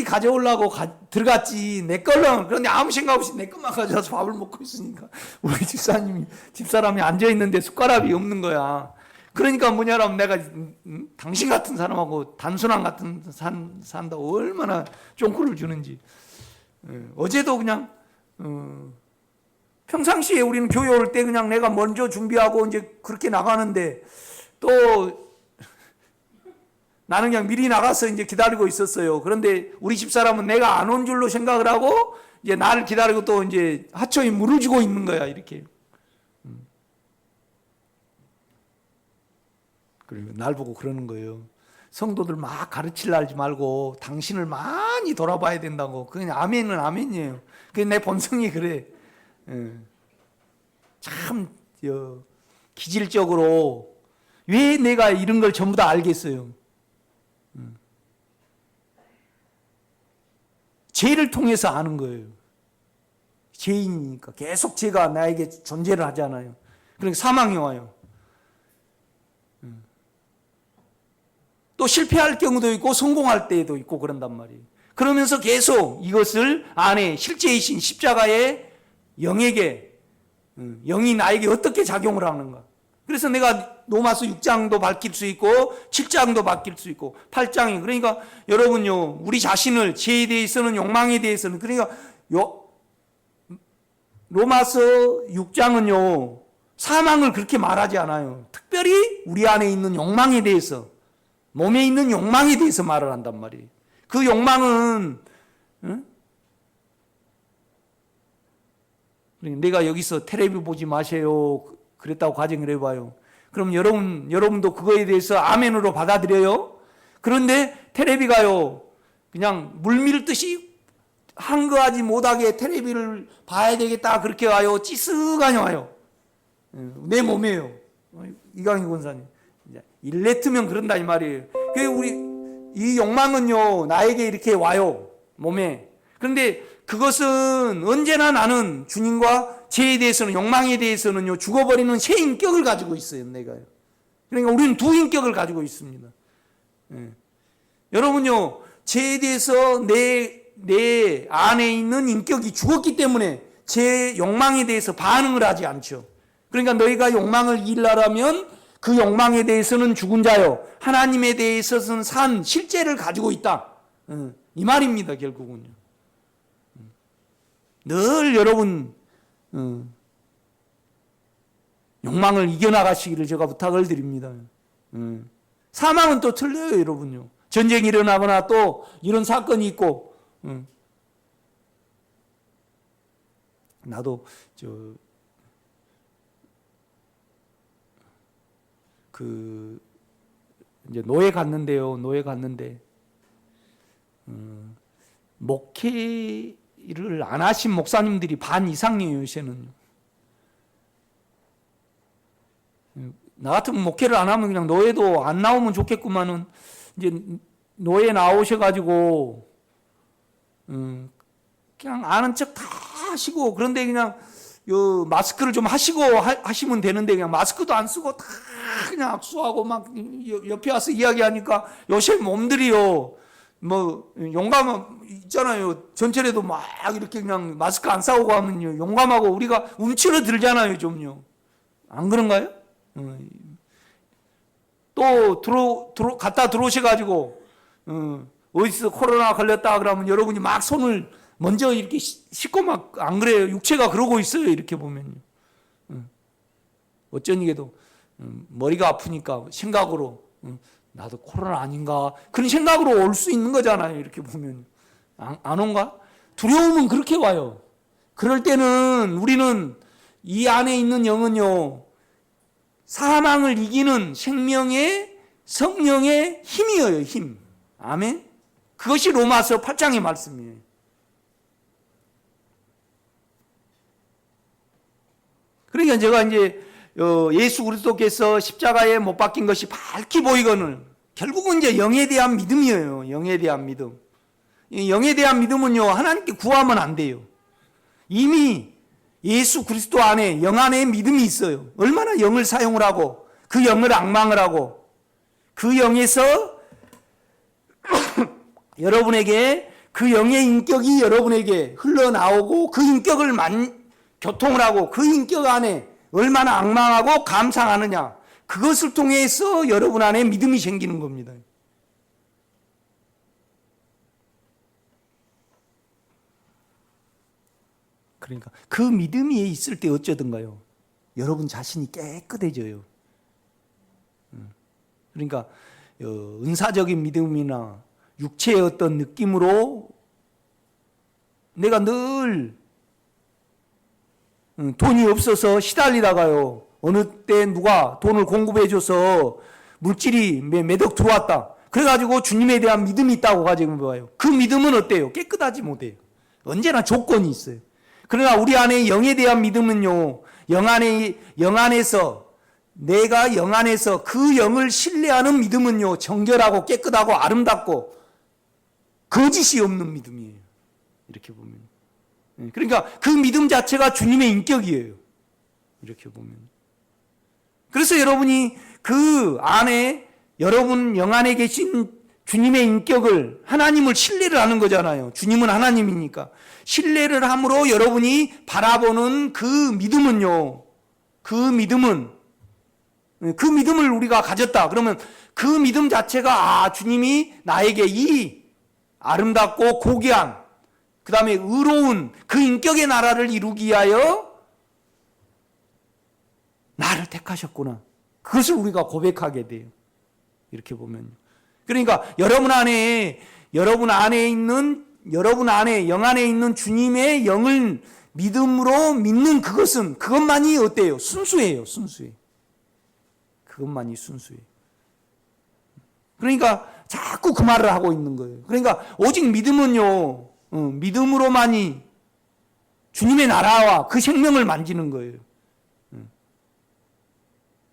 가져오려고 들어갔지 내 걸로. 그런데 아무 생각 없이 내 것만 가져와서 밥을 먹고 있으니까 우리 집사람이 앉아있는데 숟가락이 없는 거야. 그러니까 뭐냐라면 내가 당신 같은 사람하고 단순한 같은 산다 얼마나 쫑꾸를 주는지. 어제도 그냥 평상시에 우리는 교회 올 때 그냥 내가 먼저 준비하고 이제 그렇게 나가는데 또 나는 그냥 미리 나가서 이제 기다리고 있었어요. 그런데 우리 집사람은 내가 안 온 줄로 생각을 하고 이제 나를 기다리고 또 이제 하초에 물을 주고 있는 거야, 이렇게. 그리고 날 보고 그러는 거예요. 성도들 막 가르치려 하지 말고 당신을 많이 돌아봐야 된다고. 그냥 아멘은 아멘이에요. 그게 내 본성이 그래. 참 기질적으로 왜 내가 이런 걸 전부 다 알겠어요. 죄를 통해서 아는 거예요. 죄인이니까 계속 죄가 나에게 존재를 하잖아요. 그러니까 사망이 와요. 또 실패할 경우도 있고 성공할 때도 있고 그런단 말이에요. 그러면서 계속 이것을 안에 실제이신 십자가의 영에게, 영이 나에게 어떻게 작용을 하는가. 그래서 내가 로마서 6장도 밝힐 수 있고 7장도 밝힐 수 있고 8장이. 그러니까 여러분요, 우리 자신을 죄에 대해서는, 욕망에 대해서는, 그러니까 로마서 6장은요 사망을 그렇게 말하지 않아요. 특별히 우리 안에 있는 욕망에 대해서, 몸에 있는 욕망에 대해서 말을 한단 말이에요. 그 욕망은 내가 여기서 텔레비 보지 마세요 그랬다고 가정을 해봐요. 그럼 여러분도 그거에 대해서 아멘으로 받아들여요? 그런데 텔레비가요 그냥 물밀듯이 한거하지 못하게 텔레비를 봐야 되겠다 그렇게 와요. 찌쓱하니 와요. 내 몸이에요. 이강희 권사님 일레트면 그런다 이 말이에요. 이 욕망은요 나에게 이렇게 와요, 몸에. 그런데 그것은 언제나 나는 주님과 죄에 대해서는, 욕망에 대해서는요 죽어버리는 새 인격을 가지고 있어요, 내가요. 그러니까 우리는 두 인격을 가지고 있습니다. 여러분요 죄에 대해서 내 안에 있는 인격이 죽었기 때문에 제 욕망에 대해서 반응을 하지 않죠. 그러니까 너희가 욕망을 이기려면 그 욕망에 대해서는 죽은 자요, 하나님에 대해서는 산 실제를 가지고 있다, 이 말입니다. 결국은요 늘 여러분 욕망을 이겨나가시기를 제가 부탁을 드립니다. 사망은 또 틀려요, 여러분요. 전쟁이 일어나거나 또 이런 사건이 있고, 나도 이제 노예 갔는데요. 노예 갔는데 목회를 안 하신 목사님들이 반 이상이에요, 요새는. 나 같으면 목회를 안 하면 그냥 노예도 안 나오면 좋겠구만은 이제 노예 나오셔가지고 그냥 아는 척 다 하시고, 그런데 그냥 마스크를 좀 하시면 되는데 그냥 마스크도 안 쓰고 다 그냥 악수하고 막 옆에 와서 이야기하니까 요새 몸들이요, 뭐 용감 있잖아요. 전철에도 막 이렇게 그냥 마스크 안 싸고 가면요 용감하고 우리가 움츠러들잖아요 좀요. 안 그런가요? 또 갔다 들어오셔가지고 어디서 코로나 걸렸다 그러면 여러분이 막 손을 먼저 이렇게 씻고 막, 안 그래요? 육체가 그러고 있어요 이렇게 보면요. 어쩌니게도 머리가 아프니까 생각으로 나도 코로나 아닌가 그런 생각으로 올 수 있는 거잖아요 이렇게 보면. 안 온가? 두려움은 그렇게 와요. 그럴 때는 우리는 이 안에 있는 영은요 사망을 이기는 생명의 성령의 힘이에요. 힘. 아멘. 그것이 로마서 8장의 말씀이에요. 그러니까 제가 이제 예수 그리스도께서 십자가에 못 박힌 것이 밝히 보이거늘 결국은 이제 영에 대한 믿음이에요. 영에 대한 믿음. 이 영에 대한 믿음은요 하나님께 구하면 안 돼요. 이미 예수 그리스도 안에 영 안에 믿음이 있어요. 얼마나 영을 사용을 하고 그 영을 앙망을 하고 그 영에서 여러분에게 그 영의 인격이 여러분에게 흘러나오고 그 인격을 교통을 하고 그 인격 안에 얼마나 앙망하고 감상하느냐 그것을 통해서 여러분 안에 믿음이 생기는 겁니다. 그러니까 그 믿음이 있을 때 어쩌든가요 여러분 자신이 깨끗해져요. 그러니까 은사적인 믿음이나 육체의 어떤 느낌으로 내가 늘 돈이 없어서 시달리다가요 어느 때 누가 돈을 공급해줘서 물질이 매덕 들어왔다 그래가지고 주님에 대한 믿음이 있다고 가지고 봐요. 그 믿음은 어때요? 깨끗하지 못해요. 언제나 조건이 있어요. 그러나 우리 안에 영에 대한 믿음은요 영 안에서 내가 영 안에서 그 영을 신뢰하는 믿음은요 정결하고 깨끗하고 아름답고 거짓이 없는 믿음이에요. 이렇게 보면. 그러니까 그 믿음 자체가 주님의 인격이에요. 이렇게 보면. 그래서 여러분이 그 안에 여러분 영 안에 계신 주님의 인격을 하나님을 신뢰를 하는 거잖아요. 주님은 하나님이니까. 신뢰를 함으로 여러분이 바라보는 그 믿음은요. 그 믿음을 우리가 가졌다. 그러면 그 믿음 자체가 주님이 나에게 이 아름답고 고귀한 그 다음에 의로운 그 인격의 나라를 이루기 위하여 나를 택하셨구나. 그것을 우리가 고백하게 돼요. 이렇게 보면. 그러니까 여러분 안에 영 안에 있는 주님의 영을 믿음으로 믿는 그것만이 어때요? 순수해요. 그것만이 순수해요. 그러니까 자꾸 그 말을 하고 있는 거예요. 그러니까 오직 믿음은요. 믿음으로만이 주님의 나라와 그 생명을 만지는 거예요.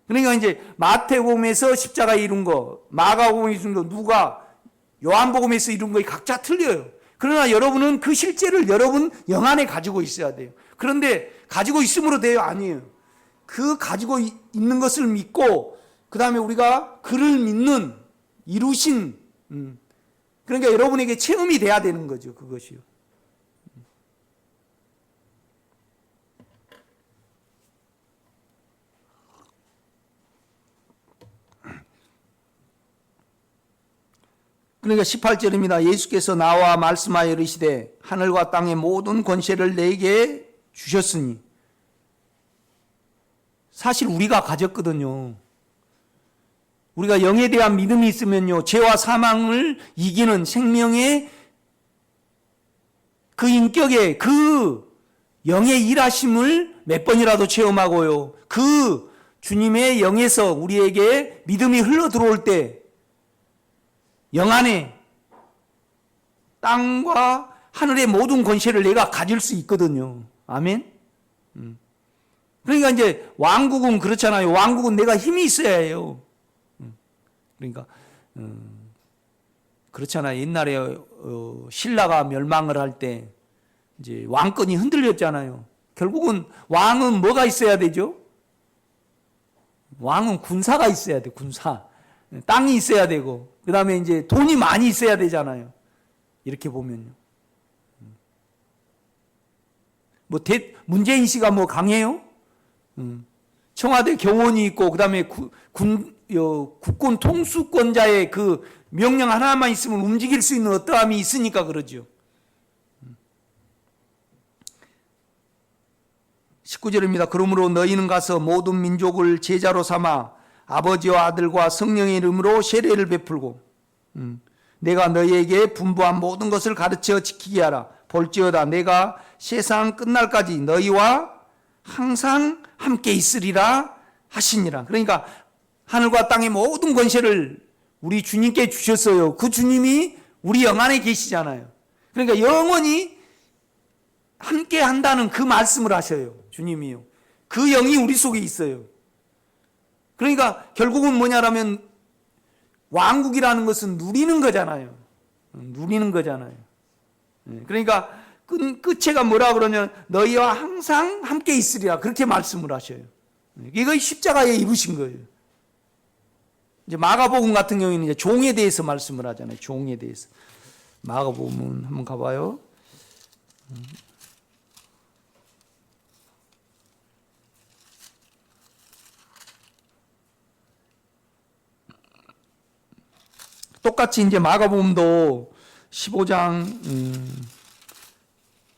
그러니까 이제 마태복음에서 십자가에 이룬 거, 마가복음에서 이룬 거, 누가 요한복음에서 이룬 거 각자 틀려요. 그러나 여러분은 그 실제를 여러분 영 안에 가지고 있어야 돼요. 그런데 가지고 있음으로 돼요? 아니에요. 그 가지고 있는 것을 믿고 그 다음에 우리가 그를 믿는 이루신 그러니까 여러분에게 체험이 돼야 되는 거죠. 그것이요. 그러니까 18절입니다. 예수께서 나와 말씀하여 이르시되 하늘과 땅의 모든 권세를 내게 주셨으니 사실 우리가 가졌거든요. 우리가 영에 대한 믿음이 있으면요. 죄와 사망을 이기는 생명의 그 인격의 그 영의 일하심을 몇 번이라도 체험하고요. 그 주님의 영에서 우리에게 믿음이 흘러 들어올 때 영 안에 땅과 하늘의 모든 권세를 내가 가질 수 있거든요. 아멘. 그러니까 이제 왕국은 그렇잖아요. 왕국은 내가 힘이 있어야 해요. 그러니까 그렇잖아요. 옛날에 신라가 멸망을 할 때 이제 왕권이 흔들렸잖아요. 결국은 왕은 뭐가 있어야 되죠? 왕은 군사가 있어야 돼. 군사. 땅이 있어야 되고, 그 다음에 이제 돈이 많이 있어야 되잖아요. 이렇게 보면요. 뭐 문재인 씨가 뭐 강해요? 청와대 경호원이 있고, 그 다음에 국군 통수권자의 그 명령 하나만 있으면 움직일 수 있는 어떠함이 있으니까 그러죠. 19절입니다. 그러므로 너희는 가서 모든 민족을 제자로 삼아 아버지와 아들과 성령의 이름으로 세례를 베풀고 내가 너희에게 분부한 모든 것을 가르쳐 지키게 하라. 볼지어다 내가 세상 끝날까지 너희와 항상 함께 있으리라 하시니라. 그러니까 하늘과 땅의 모든 권세를 우리 주님께 주셨어요. 그 주님이 우리 영 안에 계시잖아요. 그러니까 영원히 함께 한다는 그 말씀을 하셔요. 주님이요. 그 영이 우리 속에 있어요. 그러니까 결국은 뭐냐라면 왕국이라는 것은 누리는 거잖아요. 누리는 거잖아요. 그러니까 끝에가 뭐라 그러냐면 너희와 항상 함께 있으리라 그렇게 말씀을 하셔요. 이거 십자가에 이루신 거예요. 이제 마가복음 같은 경우에는 이제 종에 대해서 말씀을 하잖아요. 종에 대해서. 마가복음 한번 가봐요. 똑같이 이제 마가복음도 15장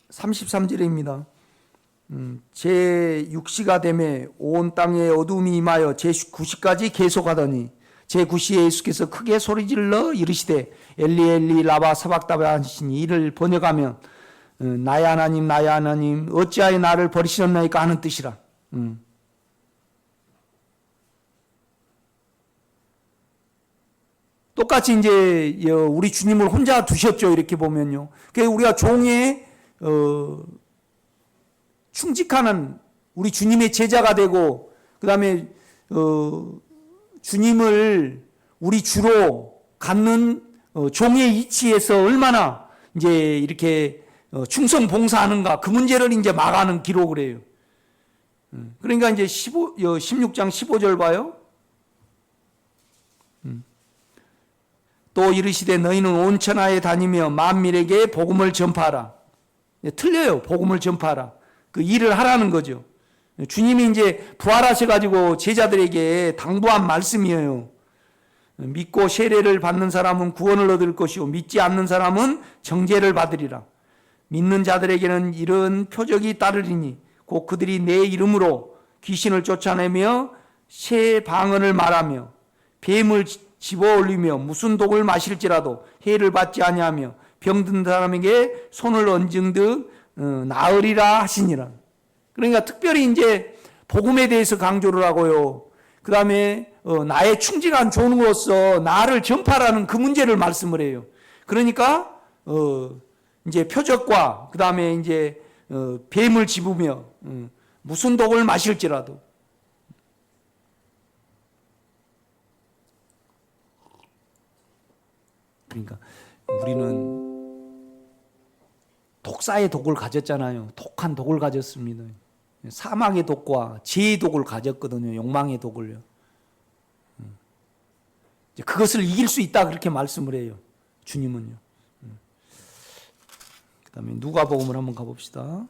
33절입니다. 제6시가 되매 온 땅에 어둠이 임하여 제9시까지 계속하더니 제9시에 예수께서 크게 소리질러 이르시되 엘리 엘리 라바 사박다바 하시니 이를 번역하면 나의 하나님 나의 하나님 어찌하여 나를 버리시었나이까 하는 뜻이라. 똑같이 이제 우리 주님을 혼자 두셨죠. 이렇게 보면요. 그래서 우리가 종에 충직하는 우리 주님의 제자가 되고, 그 다음에 주님을 우리 주로 갖는 종의 이치에서 얼마나 이제 이렇게 충성 봉사하는가 그 문제를 이제 마가는 기록을 해요. 그러니까 이제 16장 15절 봐요. 또 이르시되 너희는 온 천하에 다니며 만민에게 복음을 전파하라. 틀려요. 복음을 전파하라. 그 일을 하라는 거죠. 주님이 이제 부활하셔가지고 제자들에게 당부한 말씀이에요. 믿고 세례를 받는 사람은 구원을 얻을 것이요 믿지 않는 사람은 정죄를 받으리라. 믿는 자들에게는 이런 표적이 따르리니 곧 그들이 내 이름으로 귀신을 쫓아내며 새 방언을 말하며 뱀을 집어올리며 무슨 독을 마실지라도 해를 받지 아니하며 병든 사람에게 손을 얹은 듯 나으리라 하시니라. 그러니까 특별히 이제 복음에 대해서 강조를 하고요. 그 다음에 나의 충직한 종으로서 나를 전파라는 그 문제를 말씀을 해요. 그러니까 이제 표적과 그 다음에 이제 뱀을 집으며 무슨 독을 마실지라도. 그러니까 우리는 독사의 독을 가졌잖아요. 독한 독을 가졌습니다. 사망의 독과 죄의 독을 가졌거든요. 욕망의 독을요. 그것을 이길 수 있다 그렇게 말씀을 해요. 주님은요. 그 다음에 누가복음을 한번 가봅시다.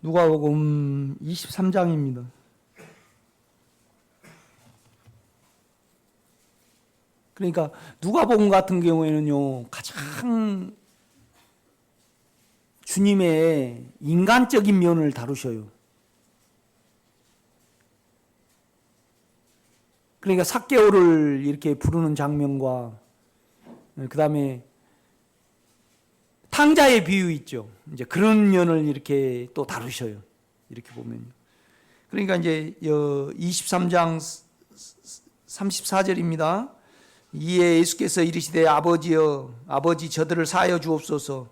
누가복음 23장입니다. 그러니까 누가복음 같은 경우에는요, 가장 주님의 인간적인 면을 다루셔요. 그러니까 삭개오를 이렇게 부르는 장면과 그 다음에 탕자의 비유 있죠. 이제 그런 면을 이렇게 또 다루셔요. 이렇게 보면요. 그러니까 이제 23장 34절입니다. 이에 예수께서 이르시되 아버지여 아버지 저들을 사하여 주옵소서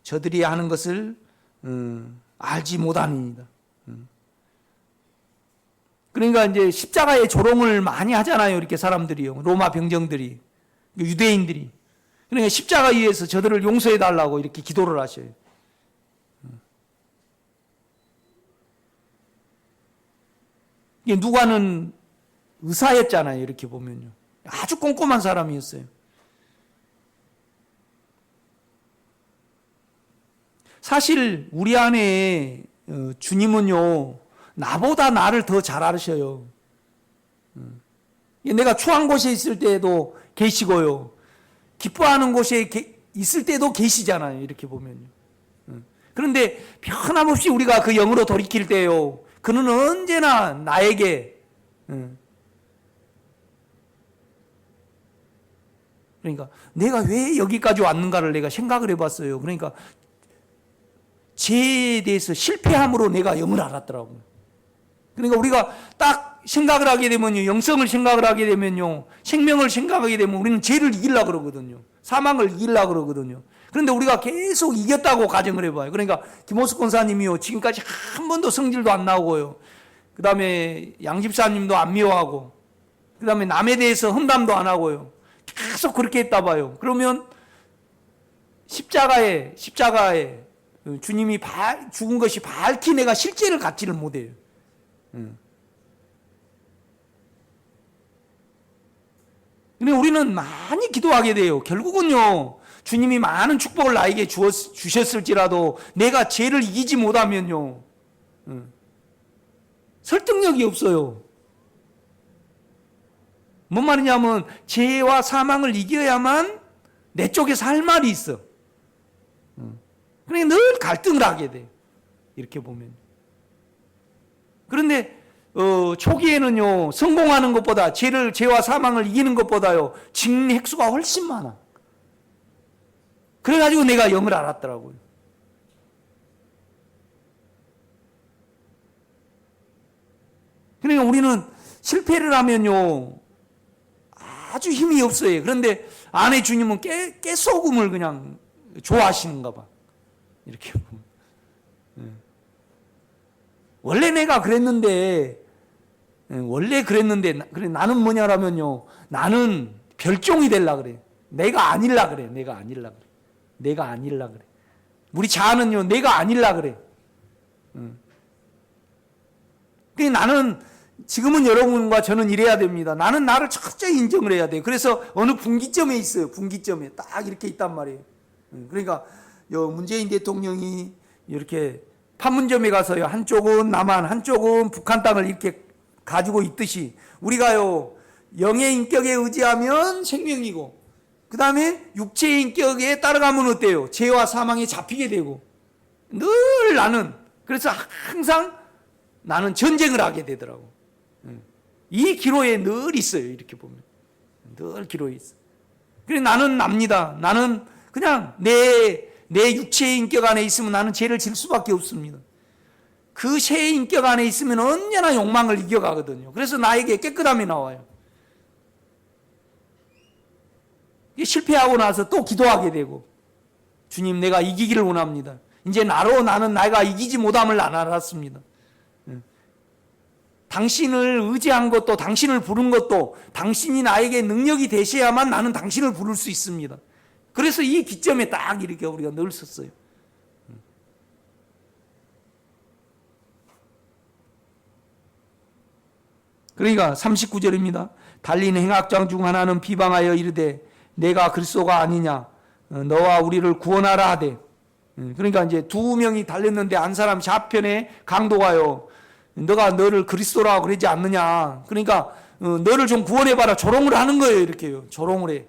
저들이 하는 것을 알지 못하니이다. 그러니까 이제 십자가의 조롱을 많이 하잖아요. 이렇게 사람들이요. 로마 병정들이, 유대인들이. 그러니까 십자가 위에서 저들을 용서해 달라고 이렇게 기도를 하셔요. 이게 누가는 의사였잖아요. 이렇게 보면요. 아주 꼼꼼한 사람이었어요. 사실 우리 안에 주님은요. 나보다 나를 더 잘 알으셔요. 내가 추한 곳에 있을 때도 계시고요. 기뻐하는 곳에 있을 때도 계시잖아요. 이렇게 보면요. 그런데 변함없이 우리가 그 영으로 돌이킬 때요. 그는 언제나 나에게 그러니까 내가 왜 여기까지 왔는가를 내가 생각을 해봤어요. 그러니까 죄에 대해서 실패함으로 내가 영을 알았더라고요. 그러니까 우리가 딱 생각을 하게 되면요. 영성을 생각을 하게 되면요. 생명을 생각하게 되면 우리는 죄를 이기려고 그러거든요. 사망을 이기려고 그러거든요. 그런데 우리가 계속 이겼다고 가정을 해봐요. 그러니까 김호숙 권사님이요. 지금까지 한 번도 성질도 안 나오고요. 그 다음에 양집사님도 안 미워하고 그 다음에 남에 대해서 험담도 안 하고요. 계속 그렇게 했다 봐요. 그러면 십자가에 주님이 죽은 것이 밝히 내가 실제를 갖지를 못해요. 근데 우리는 많이 기도하게 돼요. 결국은요, 주님이 많은 축복을 나에게 주셨을지라도 내가 죄를 이기지 못하면요, 설득력이 없어요. 뭔 말이냐면, 죄와 사망을 이겨야만 내 쪽에서 할 말이 있어. 그러니까 늘 갈등을 하게 돼. 이렇게 보면. 그런데 초기에는요 성공하는 것보다 죄와 사망을 이기는 것보다요 징 횟수가 훨씬 많아. 그래가지고 내가 영을 알았더라고요. 그러니까 우리는 실패를 하면요 아주 힘이 없어요. 그런데 안에 주님은 깨소금을 그냥 좋아하시는가 봐. 이렇게 보면. 원래 내가 그랬는데 그래 나는 뭐냐라면요 나는 별종이 될라 그래. 내가 아닐라 그래. 우리 자아는요 내가 아닐라 그래. 그러니까 나는 지금은 여러분과 저는 이래야 됩니다. 나는 나를 철저히 인정을 해야 돼. 그래서 어느 분기점에 있어요. 분기점에 딱 이렇게 있단 말이에요. 그러니까 문재인 대통령이 이렇게 판문점에 가서요 한쪽은 남한 한쪽은 북한 땅을 이렇게 가지고 있듯이 우리가요 영의 인격에 의지하면 생명이고 그 다음에 육체의 인격에 따라가면 어때요? 죄와 사망에 잡히게 되고 늘 나는 그래서 항상 나는 전쟁을 하게 되더라고. 이 기로에 늘 있어요. 이렇게 보면 늘 기로에 있어. 그래서 나는 납니다. 나는 그냥 내 육체의 인격 안에 있으면 나는 죄를 질 수밖에 없습니다. 그 새 인격 안에 있으면 언제나 욕망을 이겨가거든요. 그래서 나에게 깨끗함이 나와요. 실패하고 나서 또 기도하게 되고 주님 내가 이기기를 원합니다. 이제 나는 내가 이기지 못함을 알았습니다. 당신을 의지한 것도 당신을 부른 것도 당신이 나에게 능력이 되셔야만 나는 당신을 부를 수 있습니다. 그래서 이 기점에 딱 이렇게 우리가 늘 섰어요. 그러니까 39절입니다. 달린 행악장 중 하나는 비방하여 이르되 내가 그리스도가 아니냐 너와 우리를 구원하라 하되. 그러니까 이제 두 명이 달렸는데 한 사람 좌편에 강도가요 너가 너를 그리스도라고 그러지 않느냐. 그러니까 너를 좀 구원해봐라. 조롱을 하는 거예요. 이렇게요. 조롱을 해.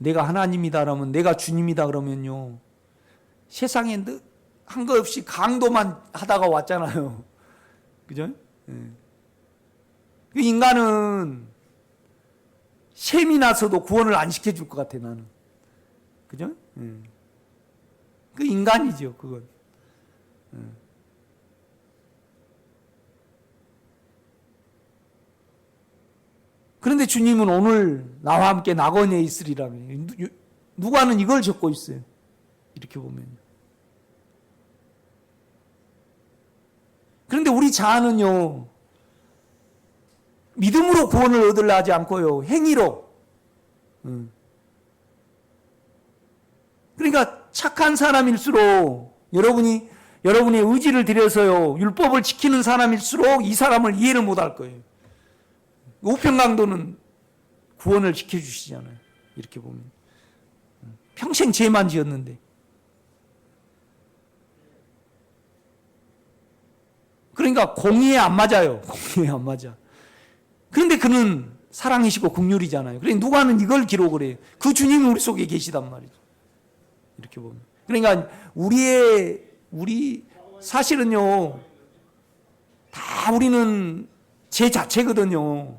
내가 하나님이다 그러면 내가 주님이다 그러면요 세상에 한 거 없이 강도만 하다가 왔잖아요. 그죠? 인간은 셈이 나서도 구원을 안 시켜줄 것 같아, 나는. 그죠? 그 인간이죠, 그건. 그런데 주님은 오늘 나와 함께 낙원에 있으리라며. 누가는 이걸 적고 있어요. 이렇게 보면. 그런데 우리 자아는요, 믿음으로 구원을 얻으려 하지 않고요, 행위로. 그러니까 착한 사람일수록 여러분의 의지를 들여서요, 율법을 지키는 사람일수록 이 사람을 이해를 못할 거예요. 우편강도는 구원을 지켜주시잖아요. 이렇게 보면. 평생 죄만 지었는데. 그러니까 공의에 안 맞아요. 공의에 안 맞아. 그런데 그는 사랑이시고 긍휼이잖아요. 그러니까 누가는 이걸 기록을 해요. 그 주님이 우리 속에 계시단 말이죠. 이렇게 보면. 그러니까 우리 사실은요, 다 우리는 제 자체거든요.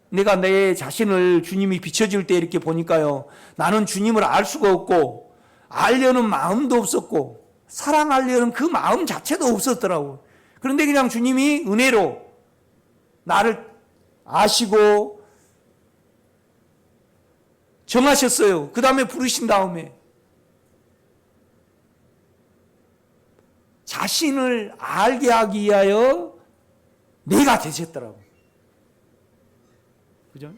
내가 내 자신을 주님이 비춰줄 때 이렇게 보니까요, 나는 주님을 알 수가 없고, 알려는 마음도 없었고, 사랑하려는 그 마음 자체도 없었더라고. 그런데 그냥 주님이 은혜로 나를 아시고 정하셨어요. 그 다음에 부르신 다음에 자신을 알게 하기 위하여 내가 되셨더라고. 그죠?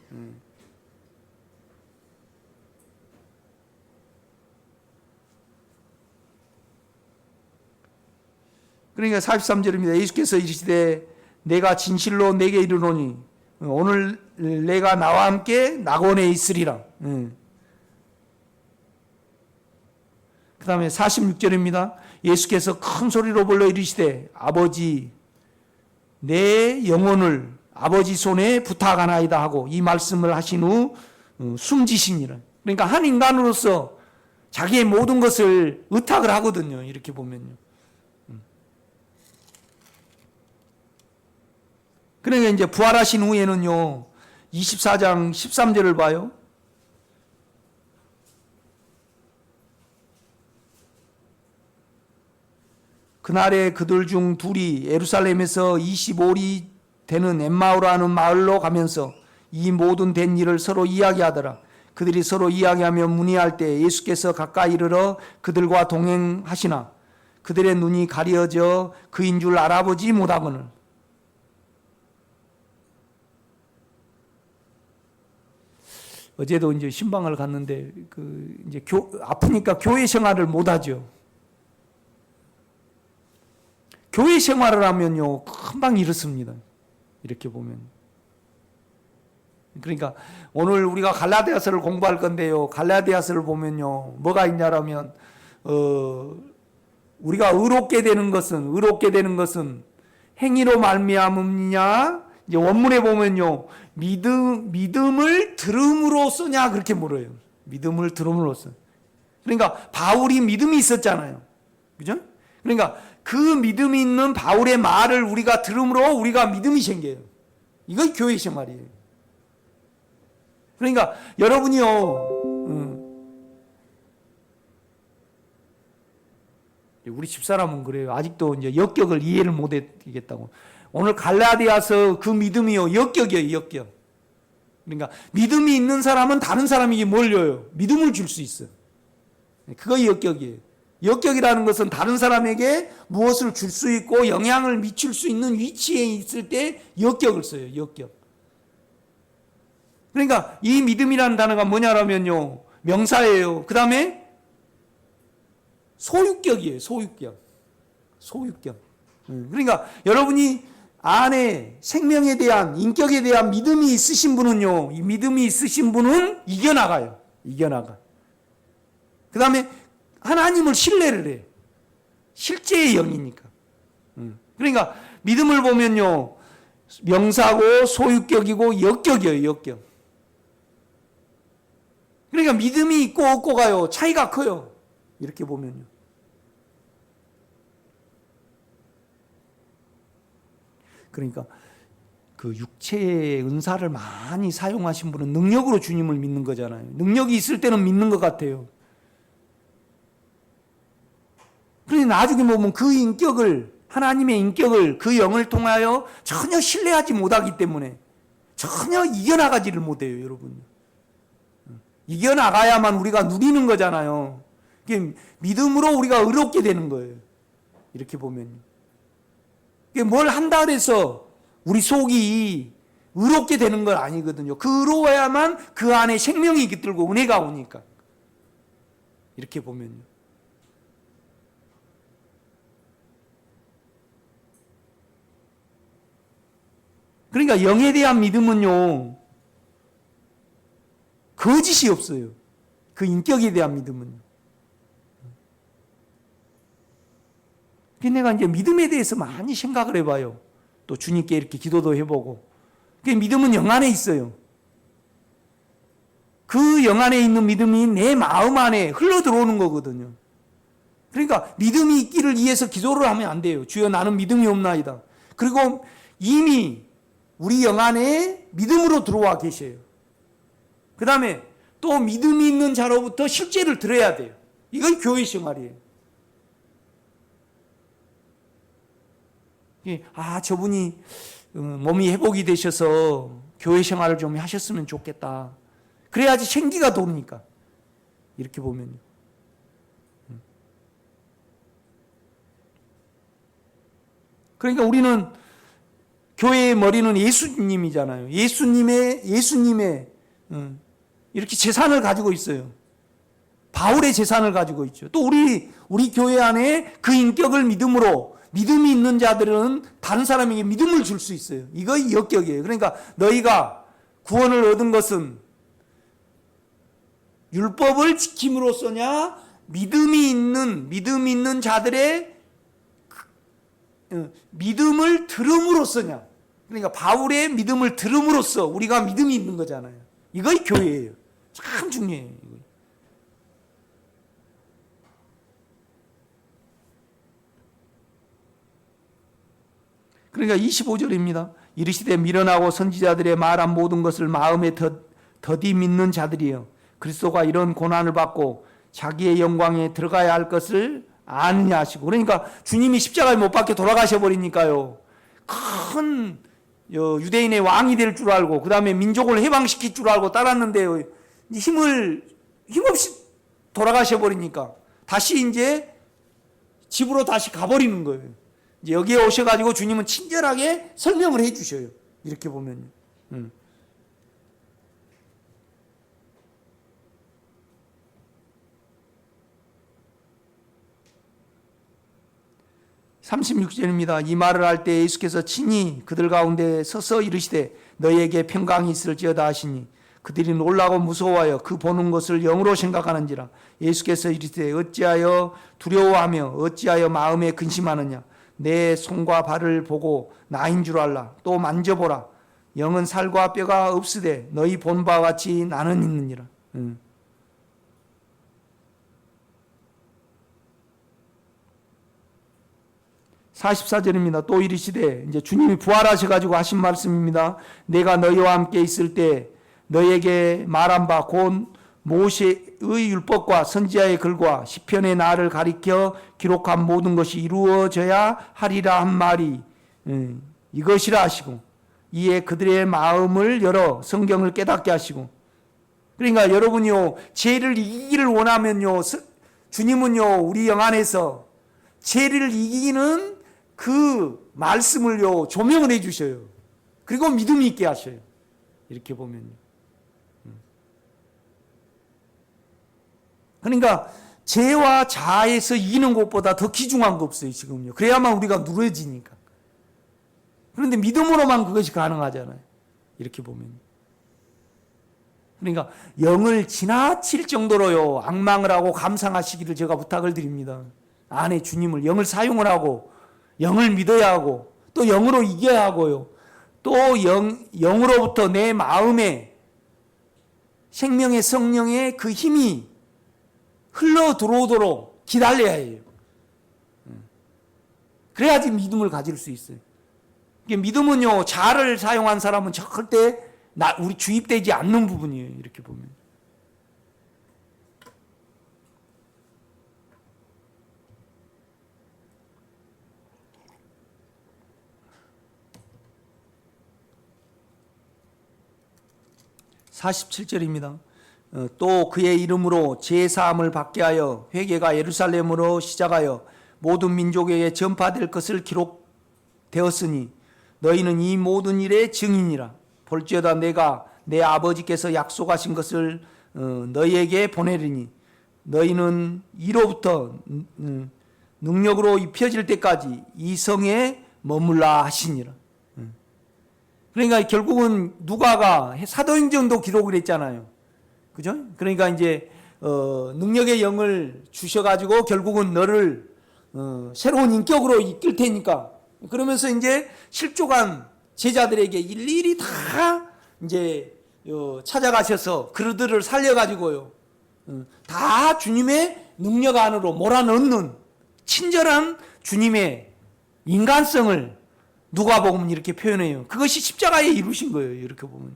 그러니까 43절입니다. 예수께서 이르시되 내가 진실로 내게 이르노니 오늘 내가 나와 함께 낙원에 있으리라. 그 다음에 46절입니다. 예수께서 큰 소리로 불러 이르시되 아버지 내 영혼을 아버지 손에 부탁하나이다 하고 이 말씀을 하신 후 숨지시니라. 그러니까 한 인간으로서 자기의 모든 것을 의탁을 하거든요. 이렇게 보면요. 그러니까 이제 부활하신 후에는요, 24장 13절을 봐요. 그날에 그들 중 둘이 예루살렘에서 25리 되는 엠마오라는 마을로 가면서 이 모든 된 일을 서로 이야기하더라. 그들이 서로 이야기하며 문의할 때 예수께서 가까이 이르러 그들과 동행하시나 그들의 눈이 가려져 그인 줄 알아보지 못하거늘. 어제도 이제 신방을 갔는데 이제 아프니까 교회 생활을 못 하죠. 교회 생활을 하면요, 금방 이렇습니다. 이렇게 보면. 그러니까 오늘 우리가 갈라디아서를 공부할 건데요. 갈라디아서를 보면요, 뭐가 있냐라면 우리가 의롭게 되는 것은 행위로 말미암느냐? 이제 원문에 보면요, 믿음을 들음으로써냐 그렇게 물어요. 믿음을 들음으로써. 그러니까 바울이 믿음이 있었잖아요. 그죠? 그러니까 그 믿음이 있는 바울의 말을 우리가 들음으로 우리가 믿음이 생겨요. 이건 교회 생활이에요. 그러니까 여러분이요, 우리 집사람은 그래요. 아직도 이제 역격을 이해를 못 하겠다고. 오늘 갈라디아서 그 믿음이요, 역격이에요, 역격. 그러니까 믿음이 있는 사람은 다른 사람에게 뭘 줘요? 믿음을 줄 수 있어요. 그거 역격이에요. 역격이라는 것은 다른 사람에게 무엇을 줄 수 있고 영향을 미칠 수 있는 위치에 있을 때 역격을 써요, 역격. 그러니까 이 믿음이라는 단어가 뭐냐라면요, 명사예요. 그 다음에 소유격이에요, 소유격. 소유격. 그러니까 여러분이 안에 생명에 대한, 인격에 대한 믿음이 있으신 분은요, 이 믿음이 있으신 분은 이겨나가요. 이겨나가. 그 다음에 하나님을 신뢰를 해요. 실제의 영이니까. 그러니까 믿음을 보면요, 명사고 소유격이고 역격이에요, 역격. 그러니까 믿음이 있고 없고가요, 차이가 커요. 이렇게 보면요. 그러니까 그 육체의 은사를 많이 사용하신 분은 능력으로 주님을 믿는 거잖아요. 능력이 있을 때는 믿는 것 같아요. 그런데 나중에 보면 그 인격을, 하나님의 인격을, 그 영을 통하여 전혀 신뢰하지 못하기 때문에 전혀 이겨나가지를 못해요, 여러분. 이겨나가야만 우리가 누리는 거잖아요. 믿음으로 우리가 의롭게 되는 거예요. 이렇게 보면. 뭘 한다 그래서 우리 속이 의롭게 되는 건 아니거든요. 그 의로워야만 그 안에 생명이 깃들고 은혜가 오니까. 이렇게 보면요. 그러니까 영에 대한 믿음은요, 거짓이 없어요. 그 인격에 대한 믿음은요. 내가 이제 믿음에 대해서 많이 생각을 해봐요. 또 주님께 이렇게 기도도 해보고. 믿음은 영 안에 있어요. 그 영 안에 있는 믿음이 내 마음 안에 흘러 들어오는 거거든요. 그러니까 믿음이 있기를 위해서 기도를 하면 안 돼요. 주여 나는 믿음이 없나이다. 그리고 이미 우리 영 안에 믿음으로 들어와 계셔요. 그 다음에 또 믿음이 있는 자로부터 실제를 들어야 돼요. 이건 교회 생활이에요. 저분이 몸이 회복이 되셔서 교회 생활을 좀 하셨으면 좋겠다. 그래야지 생기가 도니까. 이렇게 보면요. 그러니까 우리는 교회의 머리는 예수님이잖아요. 예수님의 이렇게 재산을 가지고 있어요. 바울의 재산을 가지고 있죠. 또 우리 교회 안에 그 인격을 믿음이 있는 자들은 다른 사람에게 믿음을 줄 수 있어요. 이거 역격이에요. 그러니까 너희가 구원을 얻은 것은 율법을 지킴으로써냐, 믿음이 있는 자들의 믿음을 들음으로써냐. 그러니까 바울의 믿음을 들음으로써 우리가 믿음이 있는 거잖아요. 이거 교회예요. 참 중요해요. 이거. 그러니까 25절입니다. 이르시되 미련하고 선지자들의 말한 모든 것을 마음에 더디 믿는 자들이여 그리스도가 이런 고난을 받고 자기의 영광에 들어가야 할 것을 아느냐 하시고. 그러니까 주님이 십자가에 못 박혀 돌아가셔 버리니까요. 큰 유대인의 왕이 될 줄 알고 그 다음에 민족을 해방시킬 줄 알고 따랐는데요. 힘없이 돌아가셔 버리니까 다시 이제 집으로 다시 가버리는 거예요. 이제 여기에 오셔가지고 주님은 친절하게 설명을 해 주셔요. 이렇게 보면요. 36절입니다. 이 말을 할 때 예수께서 친히 그들 가운데 서서 이르시되 너희에게 평강이 있을지어다 하시니 그들이 놀라고 무서워하여 그 보는 것을 영으로 생각하는지라. 예수께서 이르시되 어찌하여 두려워하며 어찌하여 마음에 근심하느냐. 내 손과 발을 보고 나인 줄 알라. 또 만져보라. 영은 살과 뼈가 없으되 너희 본 바와 같이 나는 있느니라. 44절입니다. 또 이르시되, 이제 주님이 부활하셔가지고 하신 말씀입니다. 내가 너희와 함께 있을 때 너희에게 말한 바 곧 모세의 율법과 선지자의 글과 시편의 나를 가리켜 기록한 모든 것이 이루어져야 하리라 한 말이 이것이라 하시고, 이에 그들의 마음을 열어 성경을 깨닫게 하시고. 그러니까 여러분이요, 죄를 이기기를 원하면요, 주님은요 우리 영 안에서 죄를 이기는 그 말씀을요 조명을 해 주셔요. 그리고 믿음이 있게 하셔요. 이렇게 보면요. 그러니까 죄와 자아에서 이기는 것보다 더 귀중한 거 없어요 지금요. 그래야만 우리가 누려지니까. 그런데 믿음으로만 그것이 가능하잖아요. 이렇게 보면. 그러니까 영을 지나칠 정도로요 앙망을 하고 감상하시기를 제가 부탁을 드립니다. 안에 주님을, 영을 하고 영을 믿어야 하고 또 영으로 이겨야 하고요. 또 영으로부터 내 마음에 생명의 성령의 그 힘이 흘러 들어오도록 기다려야 해요. 그래야지 믿음을 가질 수 있어요. 이게 믿음은요, 자아를 사용한 사람은 절대 우리 주입되지 않는 부분이에요. 이렇게 보면. (47절입니다) 또 그의 이름으로 제사함을 받게 하여 회개가 예루살렘으로 시작하여 모든 민족에게 전파될 것을 기록되었으니 너희는 이 모든 일의 증인이라. 볼지어다 내가 내 아버지께서 약속하신 것을 너희에게 보내리니 너희는 이로부터 능력으로 입혀질 때까지 이 성에 머물라 하시니라. 그러니까 결국은 누가가 사도행전도 기록을 했잖아요. 그죠? 그러니까 이제 능력의 영을 주셔가지고 결국은 너를 새로운 인격으로 이끌 테니까, 그러면서 이제 실족한 제자들에게 일일이 다 이제 찾아가셔서 그들을 살려가지고요, 다 주님의 능력 안으로 몰아넣는 친절한 주님의 인간성을 누가복음은 이렇게 표현해요. 그것이 십자가에 이루신 거예요. 이렇게 보면.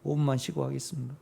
5분만 쉬고 하겠습니다.